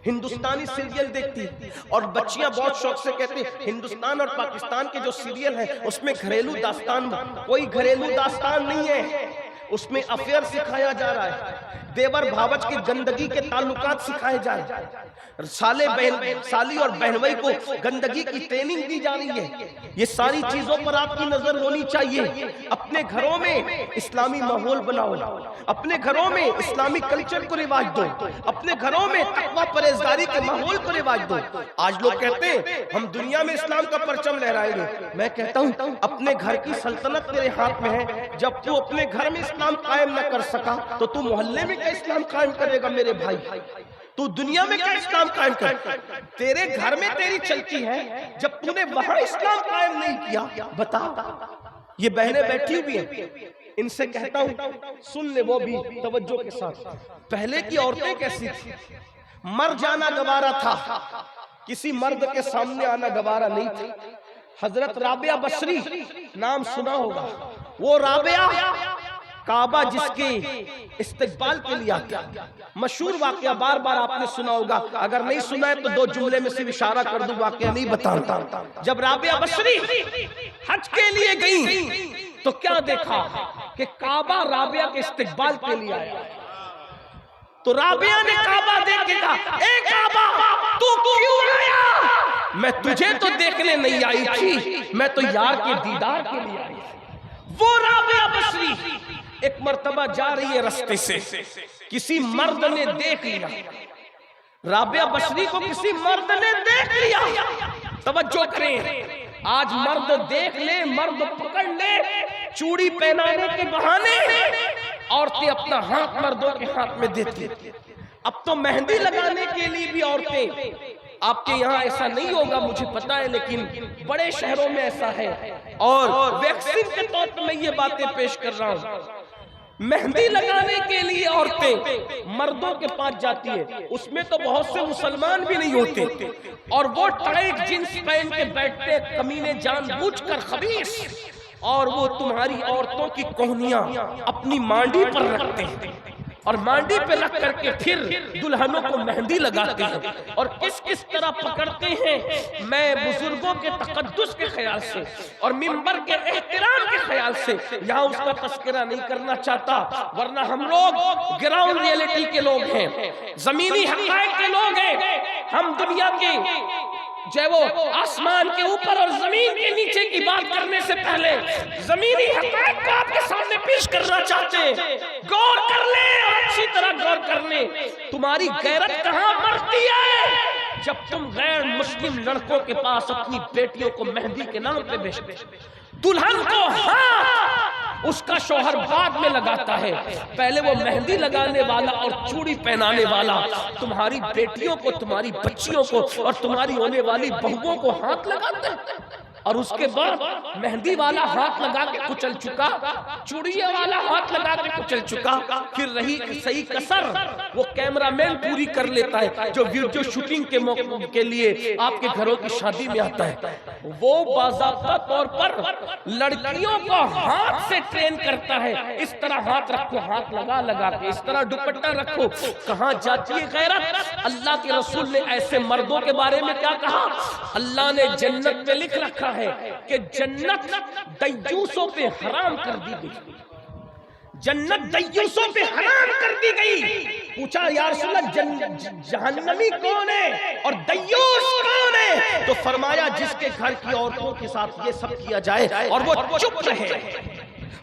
ہندوستانی سیریل دیکھتی، اور بچیاں بہت شوق سے کہتی ہندوستان اور پاکستان کے جو سیریل ہیں اس میں گھریلو داستان، کوئی گھریلو داستان نہیں ہے، اس میں افیئر سکھایا جا رہا ہے، دیور بھاوج کی گندگی کے تعلقات سکھائے جا رہے ہیں، سالی اور بہنوئی کو گندگی کی ٹریننگ دی جا رہی ہے۔ یہ ساری چیزوں پر آپ کی نظر ہونی چاہیے۔ اپنے گھروں میں اسلامی ماحول بناؤ، اپنے گھروں میں اسلامی کلچر کو رواج دو، اپنے گھروں میں تقوی پرہیزگاری کے ماحول کو رواج دو۔ آج لوگ کہتے ہیں ہم دنیا میں اسلام کا پرچم لہرائیں گے، میں کہتا ہوں اپنے گھر کی سلطنت تیرے ہاتھ میں ہے۔ جب تو اپنے گھر میں اسلام قائم نہ کر سکا تو تو محلے میں کیا اسلام قائم کرے گا میرے بھائی؟ تو دنیا میں کیا اسلام قائم کر؟ تیرے گھر میں تیری چلتی ہے، جب تو نے وہاں اسلام قائم نہیں کیا بتا۔ یہ بہنیں بیٹھی ہوئی ہیں، ان سے کہتا ہوں سن لے وہ بھی توجہ کے ساتھ۔ پہلے کی عورتیں کیسی تھی؟ مر جانا گوارا تھا، کسی مرد کے سامنے آنا گوارا نہیں تھا۔ حضرت رابعہ بصری نام سنا ہوگا، وہ رابعہ کعبہ جس کے استقبال کے لیے آتا، مشہور واقعہ بار بار آپ نے سنا ہوگا، اگر نہیں سنا ہے تو دو جملے میں صرف اشارہ کر دوں، واقعہ نہیں بتاتا۔ جب رابعہ بصری حج کے لیے گئی تو کیا دیکھا کہ کعبہ رابعہ کے استقبال کے لیے آیا، تو رابعہ نے کعبہ دیکھ کے کہا اے کعبہ تو کیوں آیا؟ میں تجھے تو دیکھنے نہیں آئی تھی، میں تو یار کے دیدار کے لیے آئی تھی۔ وہ رابعہ بصری ایک مرتبہ جا رہی ہے رستے سے، کسی مرد نے دیکھ لیا، رابعہ بصری کو کسی مرد نے دیکھ لیا، توجہ کریں، آج مرد دیکھ لے، مرد پکڑ لے، چوڑی پہنانے کے بہانے عورتیں اپنا ہاتھ مردوں کے ہاتھ میں دیتی۔ اب تو مہندی لگانے کے لیے بھی عورتیں، آپ کے یہاں ایسا نہیں ہوگا مجھے پتا ہے، لیکن بڑے شہروں میں ایسا ہے، اور ویکسین کے طور پر میں یہ باتیں پیش کر رہا ہوں۔ مہندی لگانے کے لیے عورتیں مردوں کے پاس جاتی ہے، اس میں تو بہت سے مسلمان بھی نہیں ہوتے، اور وہ ٹائٹ جینس پہن کے بیٹھتے کمینے جان بوجھ کر خبیث، اور وہ تمہاری عورتوں کی کوہنیاں اپنی مانڈی پر رکھتے ہیں، اور مانڈی پہ رکھ کر کے پھر دلہنوں کو مہندی لگاتے ہیں، اور کس طرح پکڑتے ہیں۔ میں بزرگوں کے تقدس کے خیال سے اور منبر کے احترام کے خیال سے یہاں اس کا تذکرہ نہیں کرنا چاہتا، ورنہ ہم لوگ گراؤنڈ ریئلٹی کے لوگ ہیں، زمینی حقائق کے لوگ ہیں۔ ہم دنیا کے جو ہے وہ آسمان کے اوپر اور زمین کے نیچے کی بات کرنے سے پہلے زمینی حقائق کو آپ کے سامنے پیش کرنا چاہتے ہیں۔ غور کر لیں اور اچھی طرح غور کر لیں، تمہاری غیرت کہاں مرتی ہے جب تم غیر مسلم لڑکوں کے پاس اپنی بیٹیوں کو مہندی کے نام پہ بیچتے۔ دلہن کو ہاں اس کا شوہر بعد میں لگاتا ہے، پہلے وہ مہندی لگانے والا اور چوڑی پہنانے والا تمہاری بیٹیوں کو، تمہاری بچیوں کو اور تمہاری ہونے والی بہووں کو ہاتھ لگاتا ہے، اور اس کے بعد مہندی والا ہاتھ لگا کے کچل چکا، چوڑیے والا ہاتھ لگا کے کچل چکا، پھر رہی صحیح کسر وہ کیمرہ مین پوری کر لیتا ہے جو ویڈیو شوٹنگ کے موقع کے لیے آپ کے گھروں کی شادی میں آتا ہے۔ وہ باضابطہ طور پر لڑکیوں کو ہاتھ سے ٹرین کرتا ہے، اس طرح ہاتھ رکھو، ہاتھ لگا کے اس طرح دوپٹہ رکھو۔ کہاں جاتی ہے غیرت؟ اللہ کے رسول نے ایسے مردوں کے بارے میں کیا کہا؟ اللہ نے جنت میں لکھ رکھا ہے کہ جنت دیوسوں پہ حرام کر دی گئی، جنت دیوسوں پہ حرام کر دی گئی۔ پوچھا یا رسول اللہ جہنمی کون ہے اور دیوس کون ہے؟ تو فرمایا جس کے گھر کی عورتوں کے ساتھ یہ سب کیا جائے اور وہ چپ رہے،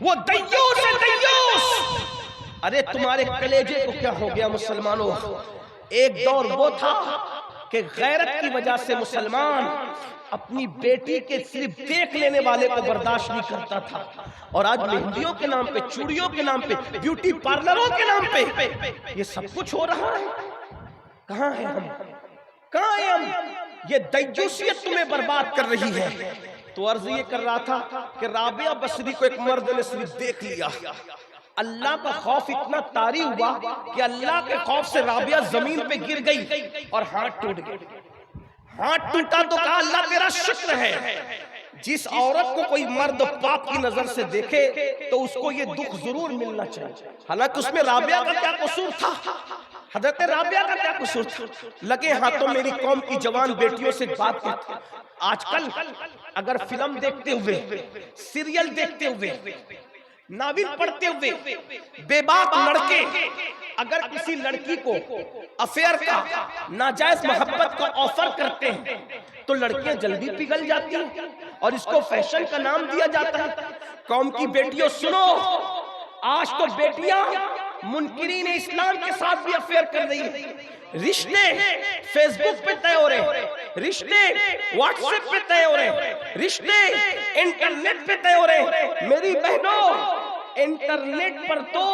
وہ دیوس ہے، دیوس۔ ارے تمہارے کلیجے کو کیا ہو گیا مسلمانوں؟ ایک دور وہ تھا کہ غیرت کی وجہ سے مسلمان اپنی بیٹی کے صرف دیکھ لینے والے کو برداشت نہیں کرتا تھا، اور آج مہندیوں کے نام پہ، چوڑیوں کے نام پہ، بیوٹی پارلروں کے نام پہ یہ سب کچھ ہو رہا ہے۔ کہاں ہیں ہم؟ کہاں ہیں ہم؟ یہ دیوسیت تمہیں برباد کر رہی ہے۔ تو عرض یہ کر رہا تھا کہ رابعہ بصری کو ایک مرد نے صرف دیکھ لیا، اللہ کا خوف اتنا طاری ہوا کہ اللہ کے خوف سے رابعہ زمین پہ گر گئی اور ہاتھ ٹوٹ گئے۔ ہاتھ ٹوٹا تو کہا اللہ تیرا شکر ہے۔ جس عورت کو کوئی مرد پاک کی نظر سے دیکھے تو اس کو یہ دکھ ضرور ملنا چاہیے، حالانکہ اس میں رابعہ کا کیا قصور تھا؟ حضرت رابعہ کا کیا قصور تھا؟ لگے ہاتھوں میری قوم کی جوان بیٹیوں سے بات کرتے، آج کل اگر فلم دیکھتے ہوئے، سیریل دیکھتے ہوئے، ناول پڑھتے ہوئے بے باک لڑکے اگر کسی لڑکی کو افیئر کا، ناجائز محبت کا آفر کرتے ہیں تو لڑکیاں جلدی پگھل جاتی ہیں اور اس کو فیشن کا نام دیا جاتا ہے۔ قوم کی بیٹیوں سنو، آج تو بیٹیاں منکرین اسلام کے ساتھ بھی افیئر کر رہی ہیں، رشتے فیس بک پہ طے ہو رہے، رشتے واٹس ایپ پہ طے ہو رہے، رشتے انٹرنیٹ پہ طے ہو رہے۔ میری بہنوں، انٹرنیٹ پر تو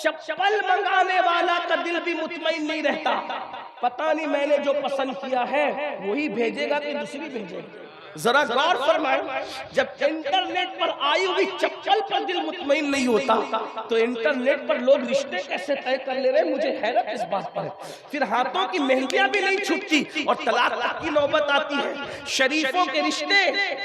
چپل منگانے والا کا دل بھی مطمئن نہیں رہتا، پتہ نہیں میں نے جو پسند کیا ہے وہی بھیجے گا کہ دوسری بھیجے گا۔ ذرا غور فرمائیں، جب انٹرنیٹ پر آئی ہوئی چپل پر دل مطمئن نہیں ہوتا تو انٹرنیٹ پر لوگ رشتے کیسے طے کر لے رہے ہیں؟ مجھے حیرت اس بات پر ہے۔ پھر ہاتھوں کی مہندیاں بھی نہیں چھوٹتی اور طلاق تک کی نوبت آتی ہے۔ شریفوں کے رشتے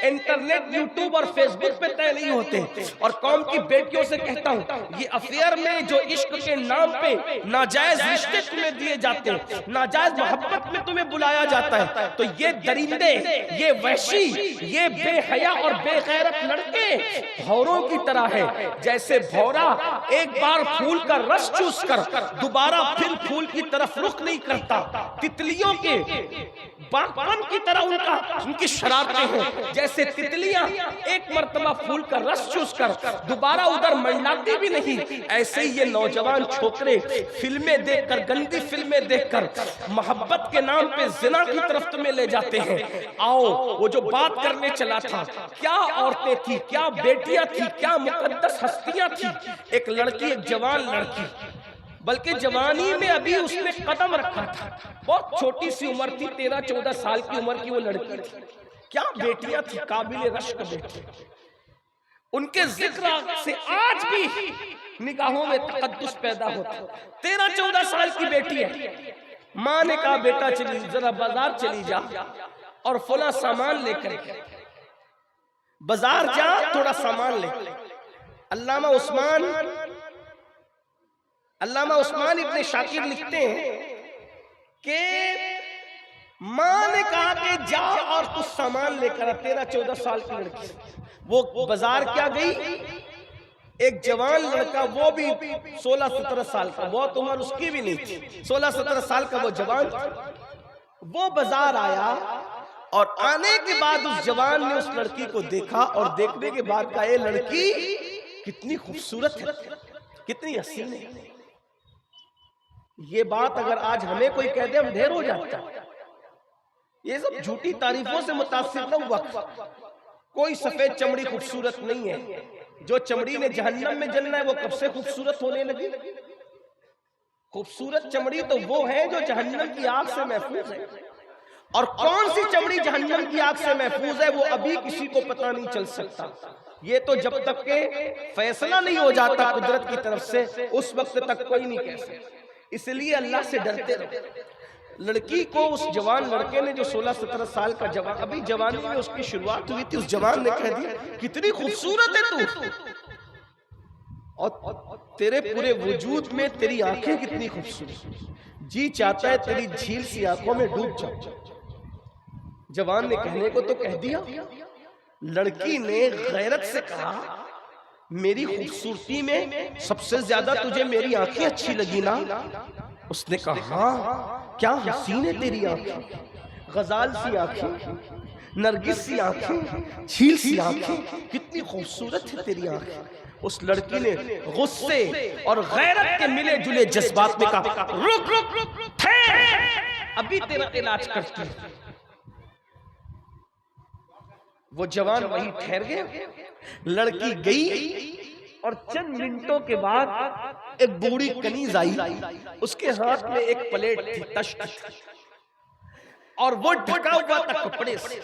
انٹرنیٹ، یوٹیوب اور فیس بک پہ طے نہیں ہوتے۔ اور قوم کی بیٹیوں سے کہتا ہوں، یہ افیئر میں جو عشق کے نام پہ ناجائز رشتے تمہیں دیے جاتے ہیں، ناجائز محبت میں تمہیں بلایا جاتا ہے، تو یہ درندے، یہ وحشی، یہ بے حیا اور بے غیرت لڑکے بھوروں کی طرح ہے۔ جیسے بھورا ایک بار پھول کا رس چوس کر دوبارہ پھر پھول کی طرف رخ نہیں کرتا، تتلیوں کے پاکپن کی طرح ان کی شرارتیں ہیں، جیسے تتلیاں ایک مرتبہ پھول کا رس چوس کر دوبارہ ادھر منڈلاتی بھی نہیں، ایسے ہی یہ نوجوان چھوکرے فلمیں دیکھ کر، گندی فلمیں دیکھ کر محبت کے نام پہ زنا کی طرف تمہیں لے جاتے ہیں۔ آؤ، وہ جو بات کرنے چلا تھا، کیا عورتیں تھی، کیا بیٹیاں تھی، کیا مقدس ہستیاں تھی، ایک لڑکی، ایک جوان لڑکی، بلکہ جوانی میں ابھی اس نے قدم رکھا تھا، بہت چھوٹی سی عمر تھی، 13-14 سال کی عمر کی وہ لڑکی تھی، کیا بیٹیاں تھی، قابل رشک بیٹی، ان کے ذکر سے آج بھی نگاہوں میں تقدس پیدا ہوتا۔ 13-14 سال کی بیٹی ہے، ماں نے کہا بیٹا چلی ذرا بازار چلی جا اور فلاں سامان لے کر، بازار جا تھوڑا سامان لے۔ علامہ عثمان ابن شاکر لکھتے ہیں کہ ماں نے کہا کہ جا اور کچھ سامان لے کر، 13-14 سال کی لڑکی، وہ بازار کیا گئی، ایک جوان لڑکا، وہ بھی 16-17 سال کا، بہت عمر اس کی بھی نہیں تھی، 16-17 سال کا وہ جوان، وہ بازار آیا اور آنے کے بعد اس جوان نے اس لڑکی کو دیکھا اور دیکھنے کے بعد کہا اے لڑکی کتنی خوبصورت ہے، کتنی حسین ہے۔ یہ بات اگر آج ہمیں کوئی کہہ دے ہم ڈھیر ہو جاتا ہے۔ یہ سب جھوٹی تعریفوں سے متاثر نہ ہوا، کوئی سفید چمڑی خوبصورت نہیں ہے، جو چمڑی نے جہنم میں جلنا ہے وہ کب سے خوبصورت ہونے لگی؟ خوبصورت چمڑی تو وہ ہے جو جہنم کی آگ سے محفوظ ہے، اور کون سی چمڑی جہنم کی آگ سے محفوظ ہے وہ ابھی کسی کو پتہ نہیں چل سکتا، یہ تو جب تک کہ فیصلہ نہیں ہو جاتا قدرت کی طرف سے اس وقت تک کوئی نہیں کہہ سکتا۔ اس لیے اللہ سے ڈرتے رہو۔ لڑکی کو اس جوان لڑکے نے جو 16-17 سال کا جوان، ابھی جوانی میں اس کی شروعات ہوئی تھی، اس جوان نے کہہ دیا کتنی خوبصورت ہے تو، اور تیرے پورے وجود میں تیری آنکھیں کتنی خوبصورت، جی چاہتا ہے تیری جھیل سی آنکھوں میں ڈوب جاؤ۔ جوان نے کہنے کو تو کہہ دیا، لڑکی نے غیرت سے کہا میری خوبصورتی میں سب سے زیادہ تجھے میری آنکھیں اچھی لگی نا؟ اس نے کہا ہاں، کیا حسین ہے تیری آنکھیں، غزال سی آنکھیں، نرگس سی آنکھیں، جھیل سی آنکھیں، کتنی خوبصورت ہے تیری آنکھیں۔ اس لڑکی نے غصے اور غیرت کے ملے جلے جذبات میں کہا رک رک رک ٹھہر، ابھی تیرا علاج کرتی ہوں۔ وہ جوان وہی ٹھہر گئے، لڑکی گئی اور چند منٹوں کے بعد ایک بوڑھی کنیز آئی، اس کے ہاتھ میں ایک پلیٹ تھی، تشت تھی، اور وہ ڈھکا ہوا تھا کپڑے سے۔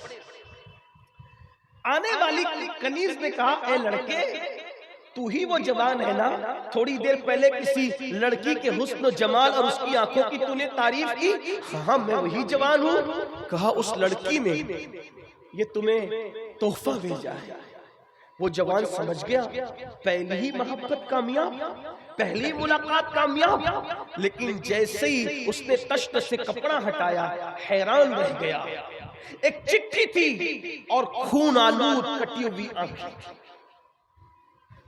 آنے والی کنیز نے کہا اے لڑکے تو ہی وہ جوان ہے نا، تھوڑی دیر پہلے کسی لڑکی کے حسن و جمال اور اس کی آنکھوں کی تو نے تعریف کی؟ ہاں میں وہی جوان ہوں۔ کہا اس لڑکی نے یہ تمہیں تحفہ بھیجا ہے۔ وہ جوان سمجھ گیا پہلی ہی محبت کامیاب، پہلی ملاقات کامیاب، لیکن جیسے ہی اس نے تشت سے کپڑا ہٹایا حیران رہ گیا۔ ایک چٹھی تھی اور خون آلود کٹی ہوئی آنکھیں،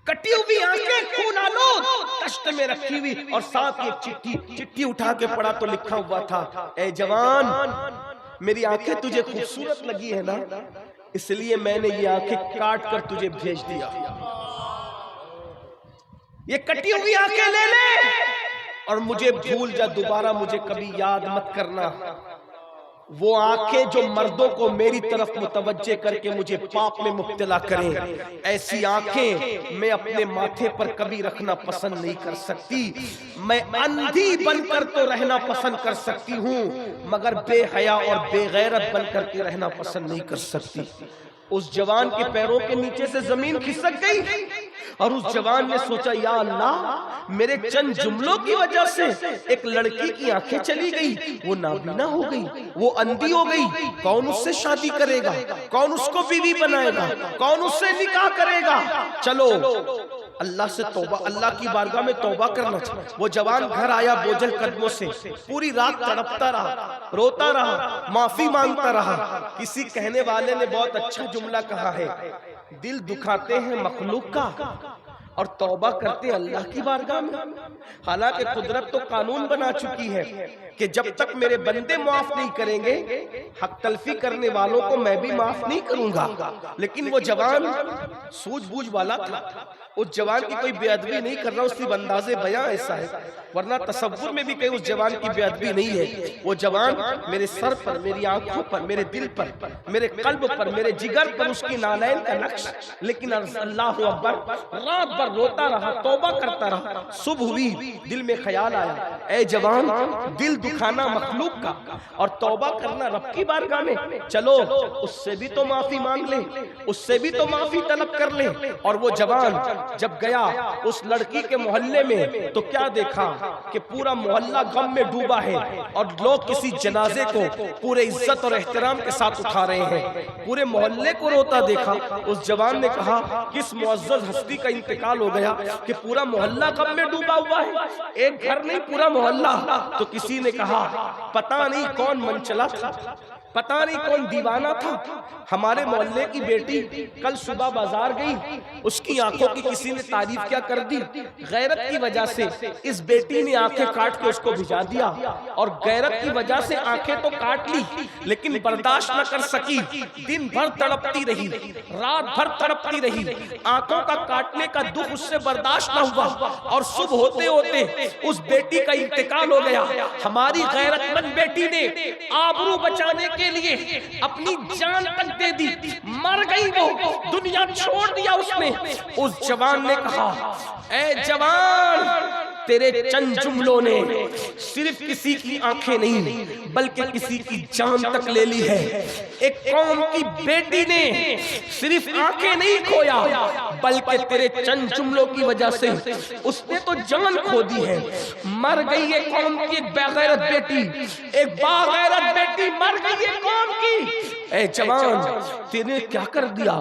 کٹی ہوئی آنکھیں خون آلود تشت میں رکھی ہوئی، اور ساتھ ایک چٹھی اٹھا کے پڑھا تو لکھا ہوا تھا اے جوان میری آنکھیں تجھے خوبصورت لگی ہے نا، اس لیے میں نے یہ آنکھیں کاٹ کر تجھے بھیج دیا، یہ کٹی ہوئی آنکھیں لے لے اور مجھے بھول جا، دوبارہ مجھے کبھی یاد مت کرنا۔ وہ آنکھیں جو مردوں کو میری طرف متوجہ کر کے مجھے پاپ میں مبتلا کریں، ایسی آنکھیں میں اپنے ماتھے پر کبھی رکھنا پسند نہیں کر سکتی۔ میں اندھی بن کر تو رہنا پسند کر سکتی ہوں مگر بے حیا اور بے غیرت بن کر کے رہنا پسند نہیں کر سکتی۔ اس جوان کے پیروں کے نیچے سے زمین کھسک گئی اور اس جوان نے سوچا یا اللہ میرے چند جملوں کی وجہ سے ایک لڑکی کی آنکھیں چلی گئی، وہ نابینا ہو گئی، وہ اندھی ہو گئی، کون اس سے شادی کرے گا، کون اس کو بیوی بنائے گا، کون اس سے نکاح کرے گا؟ چلو اللہ سے توبہ، اللہ کی بارگاہ میں توبہ کرنا چاہیے۔ وہ جوان گھر آیا بوجھل قدموں سے، پوری رات تڑپتا رہا، روتا رہا، معافی مانگتا رہا۔ کسی کہنے والے نے بہت اچھا جملہ کہا ہے، دل دکھاتے ہیں مخلوق کا اور توبہ کرتے ہیں اللہ کی بارگاہ میں. حالانکہ قدرت تو قانون بنا چکی ہے کہ جب تک میرے بندے معاف نہیں کریں گے حق تلفی کرنے والوں کو میں بھی معاف نہیں کروں گا. لیکن وہ جوان سوجھ بوجھ والا تھا. اس جوان کی کوئی بے ادبی نہیں کر رہا, اس کی انداز بیان ایسا ہے, ورنہ تصور میں بھی کہیں اس جوان کی بے ادبی نہیں ہے. وہ جوان میرے سر پر, میری آنکھوں پر, میرے دل پر, میرے قلب پر, میرے جگر پر اس کی نالین کا نقش. لیکن اللہ اکبر, رات بھر روتا رہا, توبہ کرتا رہا. صبح ہوئی, دل میں خیال آیا, اے جوان, دل دکھانا مخلوق کا اور توبہ کرنا رب کی بارگاہ میں, چلو اس سے بھی تو معافی مانگ لیں, اس سے بھی تو معافی طلب کر لیں. اور وہ جوان جب گیا اس لڑکی کے محلے میں تو کیا دیکھا کہ پورا محلہ غم میں ڈوبا ہے اور لوگ کسی جنازے کو پورے عزت اور احترام کے ساتھ اٹھا رہے ہیں. پورے محلے کو روتا دیکھا. اس جوان نے کہا کس معزز ہستی کا انتقال ہو گیا کہ پورا محلہ غم میں ڈوبا ہوا ہے, ایک گھر نہیں پورا محلہ. تو کسی نے کہا پتہ نہیں کون منچلا تھا, پتہ نہیں کون دیوانہ تھا. ہمارے محلے کی بیٹی کل صبح بازار گئی, اس کی آنکھوں کی کسی نے تعریف کیا کر دی. غیرت کی وجہ سے اس بیٹی نے آنکھیں کاٹ کے اس کو بھجا دیا, اور غیرت کی وجہ سے آنکھیں تو کاٹ لی لیکن برداشت نہ کر سکی. دن بھر تڑپتی رہی, رات بھر تڑپتی رہی, آنکھوں کا کاٹنے کا دکھ اس سے برداشت نہ ہوا, اور صبح ہوتے ہوتے اس بیٹی کا انتقال ہو گیا. ہماری غیرت مند بیٹی نے آبرو بچانے کے لیے اپنی جان تک دے دی, مر گئی, وہ دنیا چھوڑ دیا اس نے. اس جوان نے کہا اے جوان, تیرے چند جملوں نے صرف کسی کی آنکھیں نہیں بلکہ کسی کی جان تک لے لی ہے. ایک قوم کی بیٹی نے صرف آنکھیں نہیں کھویا بلکہ تیرے چند جملوں کی وجہ سے اس نے تو جان کھو دی ہے. مر گئی ایک قوم کی ایک بغیرت بیٹی, ایک باغیرت بیٹی مر گئی ایک قوم کی. اے جوان, تینے کیا کر دیا؟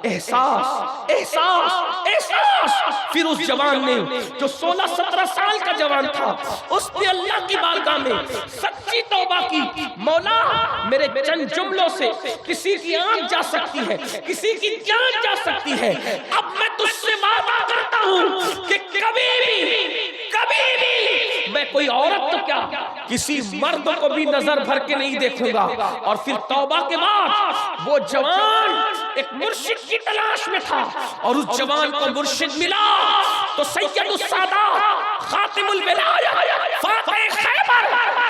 احساس, احساس, احساس. پھر اس جوان نے جو 16-17 سال کا جوان تھا, اس نے اللہ کی بارگاہ میں سچی توبہ کی. مولا, میرے چند جملوں سے کسی کی آنکھ جا سکتی ہے, کسی کی جان جا سکتی ہے. اب میں تجھ سے وعدہ کرتا ہوں کہ کبھی بھی میں کوئی عورت تو کیا کسی مرد کو بھی نظر بھر کے نہیں دیکھوں گا. اور پھر توبہ کے بعد وہ جوان ایک مرشد کی تلاش میں تھا, اور اس جوان کو مرشد ملا تو سید السادات, خاتم الولایہ, فاتح خیبر,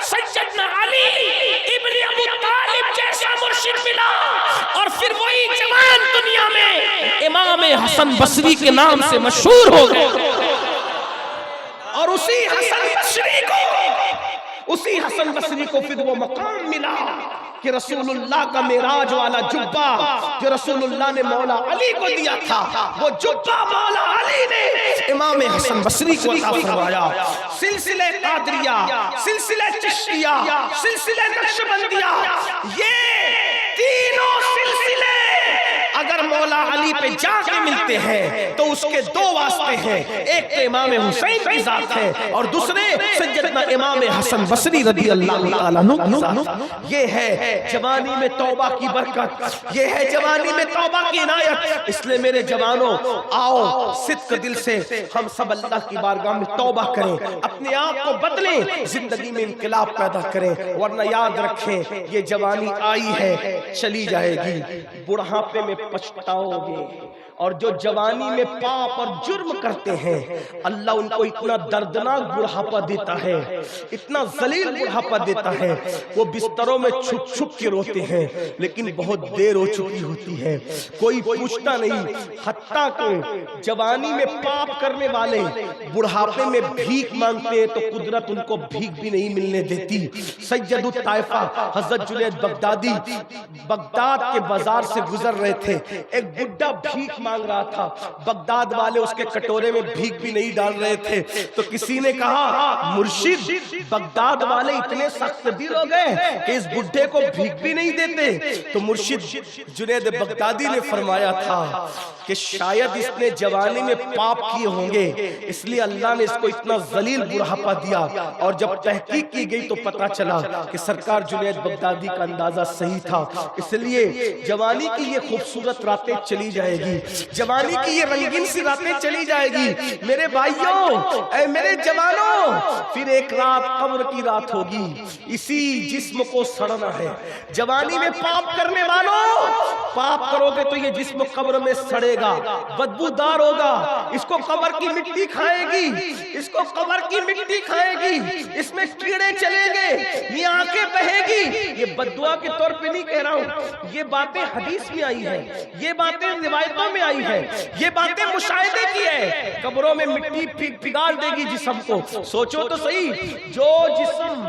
سیدنا علی ابن ابو طالب جیسا مرشد ملا. اور پھر وہی جوان دنیا میں امام حسن بصری کے نام سے مشہور ہو گئے. اور اسی حسن بصری کو پھر وہ مقام ملا کہ رسول اللہ کا معراج والا جبہ جو رسول اللہ نے مولا علی کو دیا تھا, وہ جبہ مولا علی نے امام حسن بصری کو عطا فرمایا. سلسلہ قادریہ, سلسلہ چشتیہ, سلسلہ نقشبندیہ, یہ تینوں سلسلے اگر مولا علی پہ جا کے ملتے ہیں تو اس کے دو واسطے ہیں, ایک تو امام حسین کی ذات ہے اور دوسرے سیدنا امام حسن بصری رضی اللہ تعالیٰ عنہ کی ذات. یہ ہے جوانی میں توبہ کی برکت, یہ ہے جوانی میں توبہ کی عنایت. اس لئے میرے جوانوں, آؤ صدق دل سے ہم سب اللہ کی بارگاہ میں توبہ کریں, اپنے آپ کو بدلیں, زندگی میں انقلاب پیدا کریں. ورنہ یاد رکھیں یہ جوانی آئی ہے چلی جائے گی, بڑھاپے میں پچھتاؤ گے. اور جو جوانی میں پاپ اور جرم کرتے ہیں اللہ ان کو اتنا دردناک بڑھاپا دیتا ہے, اتنا ذلیل بڑھاپا دیتا ہے, وہ بستروں میں چھپ چھپ کے روتے ہیں لیکن بہت دیر ہو چکی ہوتی ہے, کوئی پوچھتا نہیں. حتیٰ کہ جوانی میں پاپ کرنے والے بڑھاپے میں بھیک مانگتے ہیں تو قدرت ان کو بھیک بھی نہیں ملنے دیتی. سید الطائفہ حضرت جنید بغدادی بغداد کے بازار سے گزر رہے تھے, ایک بڈھا بھیک مانگ رہا تھا, بغداد والے اس کے کٹورے میں بھیک بھی نہیں ڈال رہے تھے. تو کسی نے کہا مرشد, بغداد والے اتنے سخت دل ہو گئے کہ اس بڈھے کو بھیک بھی نہیں دیتے. تو مرشد جنید بغدادی نے فرمایا تھا کہ شاید اس نے جوانی میں پاپ کیے ہوں گے, اس لیے اللہ نے اس کو اتنا ذلیل بڑھاپا دیا. اور جب تحقیق کی گئی تو پتا چلا کہ سرکار جنید بغدادی کا اندازہ صحیح تھا. اس لیے جوانی کی یہ خوبصورت راتیں چلی جائے گی, جوانی کی یہ رنگین سی راتیں چلی جائے گی میرے بھائیوں، اے میرے جوانوں، پھر ایک رات قبر کی رات ہوگی، اسی جسم کو سڑنا ہے۔ جوانی میں پاپ کرنے والوں، پاپ کرو گے تو یہ جسم قبر میں سڑے گا، بدبودار ہوگا، اس کو قبر کی مٹی کھائے گی، اس کو قبر کی مٹی کھائے گی، اس میں کیڑے چلیں گے، یہ آنکھیں بہے گی۔ یہ بددعا کے طور پہ نہیں کہہ رہا ہوں، یہ باتیں حدیث میں آئی ہیں، یہ باتیں روایتوں میں آئی ہیں، یہ باتیں مشاہدے کی ہے۔ قبروں میں مٹی پگھال دے گی جسم کو۔ سوچو تو صحیح، جو جسم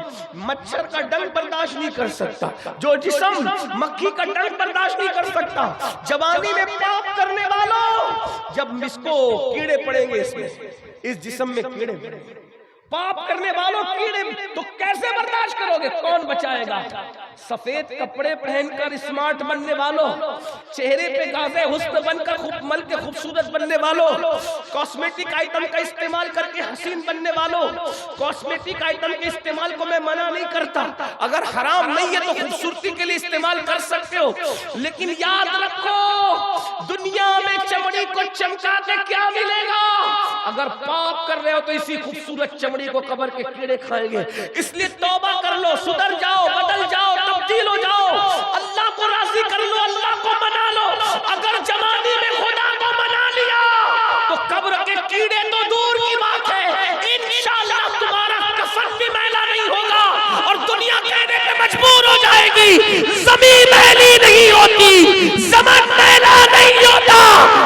مچھر کا ڈنگ برداشت نہیں کر سکتا، جو جسم مکھی کا ڈنگ برداشت نہیں کر سکتا، جوانی میں پاپ کرنے والوں، جب اس کو کیڑے پڑیں گے، اس میں اس جسم میں کیڑے پڑیں گے، پاپ کرنے والوں کیڑے، تو کیسے برداشت کرو گے؟ کون بچائے گا؟ سفید کپڑے پہن کر اسمارٹ بننے والوں، چہرے پہ گازے حسن بن کر مل کے خوبصورت بننے والوں، کاسمیٹک آئٹم کا استعمال کر کے حسین بننے والوں، کاسمیٹک آئٹم کے استعمال کو میں منع نہیں کرتا، اگر حرام نہیں ہے تو خوبصورتی کے لیے استعمال کر سکتے ہو، لیکن یاد رکھو دنیا میں چمڑی کو چمکا کے کیا ملے گا؟ اگر پاپ کر رہے ہو تو اسی خوبصورت چمڑی کو قبر کے کیڑے کھائیں گے۔ اس لیے توبہ کر لو، سدھر جاؤ، بدل جاؤ، تبدیل ہو جاؤ، اللہ کو راضی کر لو، اللہ کو منا لو۔ اگر جوانی میں خدا کو منا لیا تو قبر کے کیڑے تو دور کی بات ہے، انشاءاللہ تمہارا کفن بھی میلا نہیں ہوگا اور دنیا کہنے پہ مجبور ہو جائے گی زمین میلی نہیں ہوتی، زمن میلا نہیں ہوتا،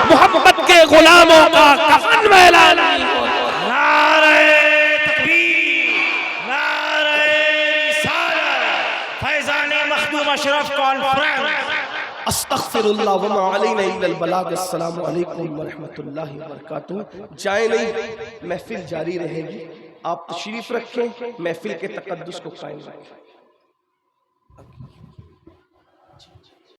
محبت کے غلاموں کا کفن میلا نہیں ہوتا۔ اشرف کانفرنس۔ استغفر اللہ وما علینا الا البلاغ۔ السلام علیکم ورحمۃ اللہ وبرکاتہ۔ جائیں نہیں، محفل جاری رہے گی، آپ تشریف رکھیں، محفل کے تقدس کو قائم رکھیں۔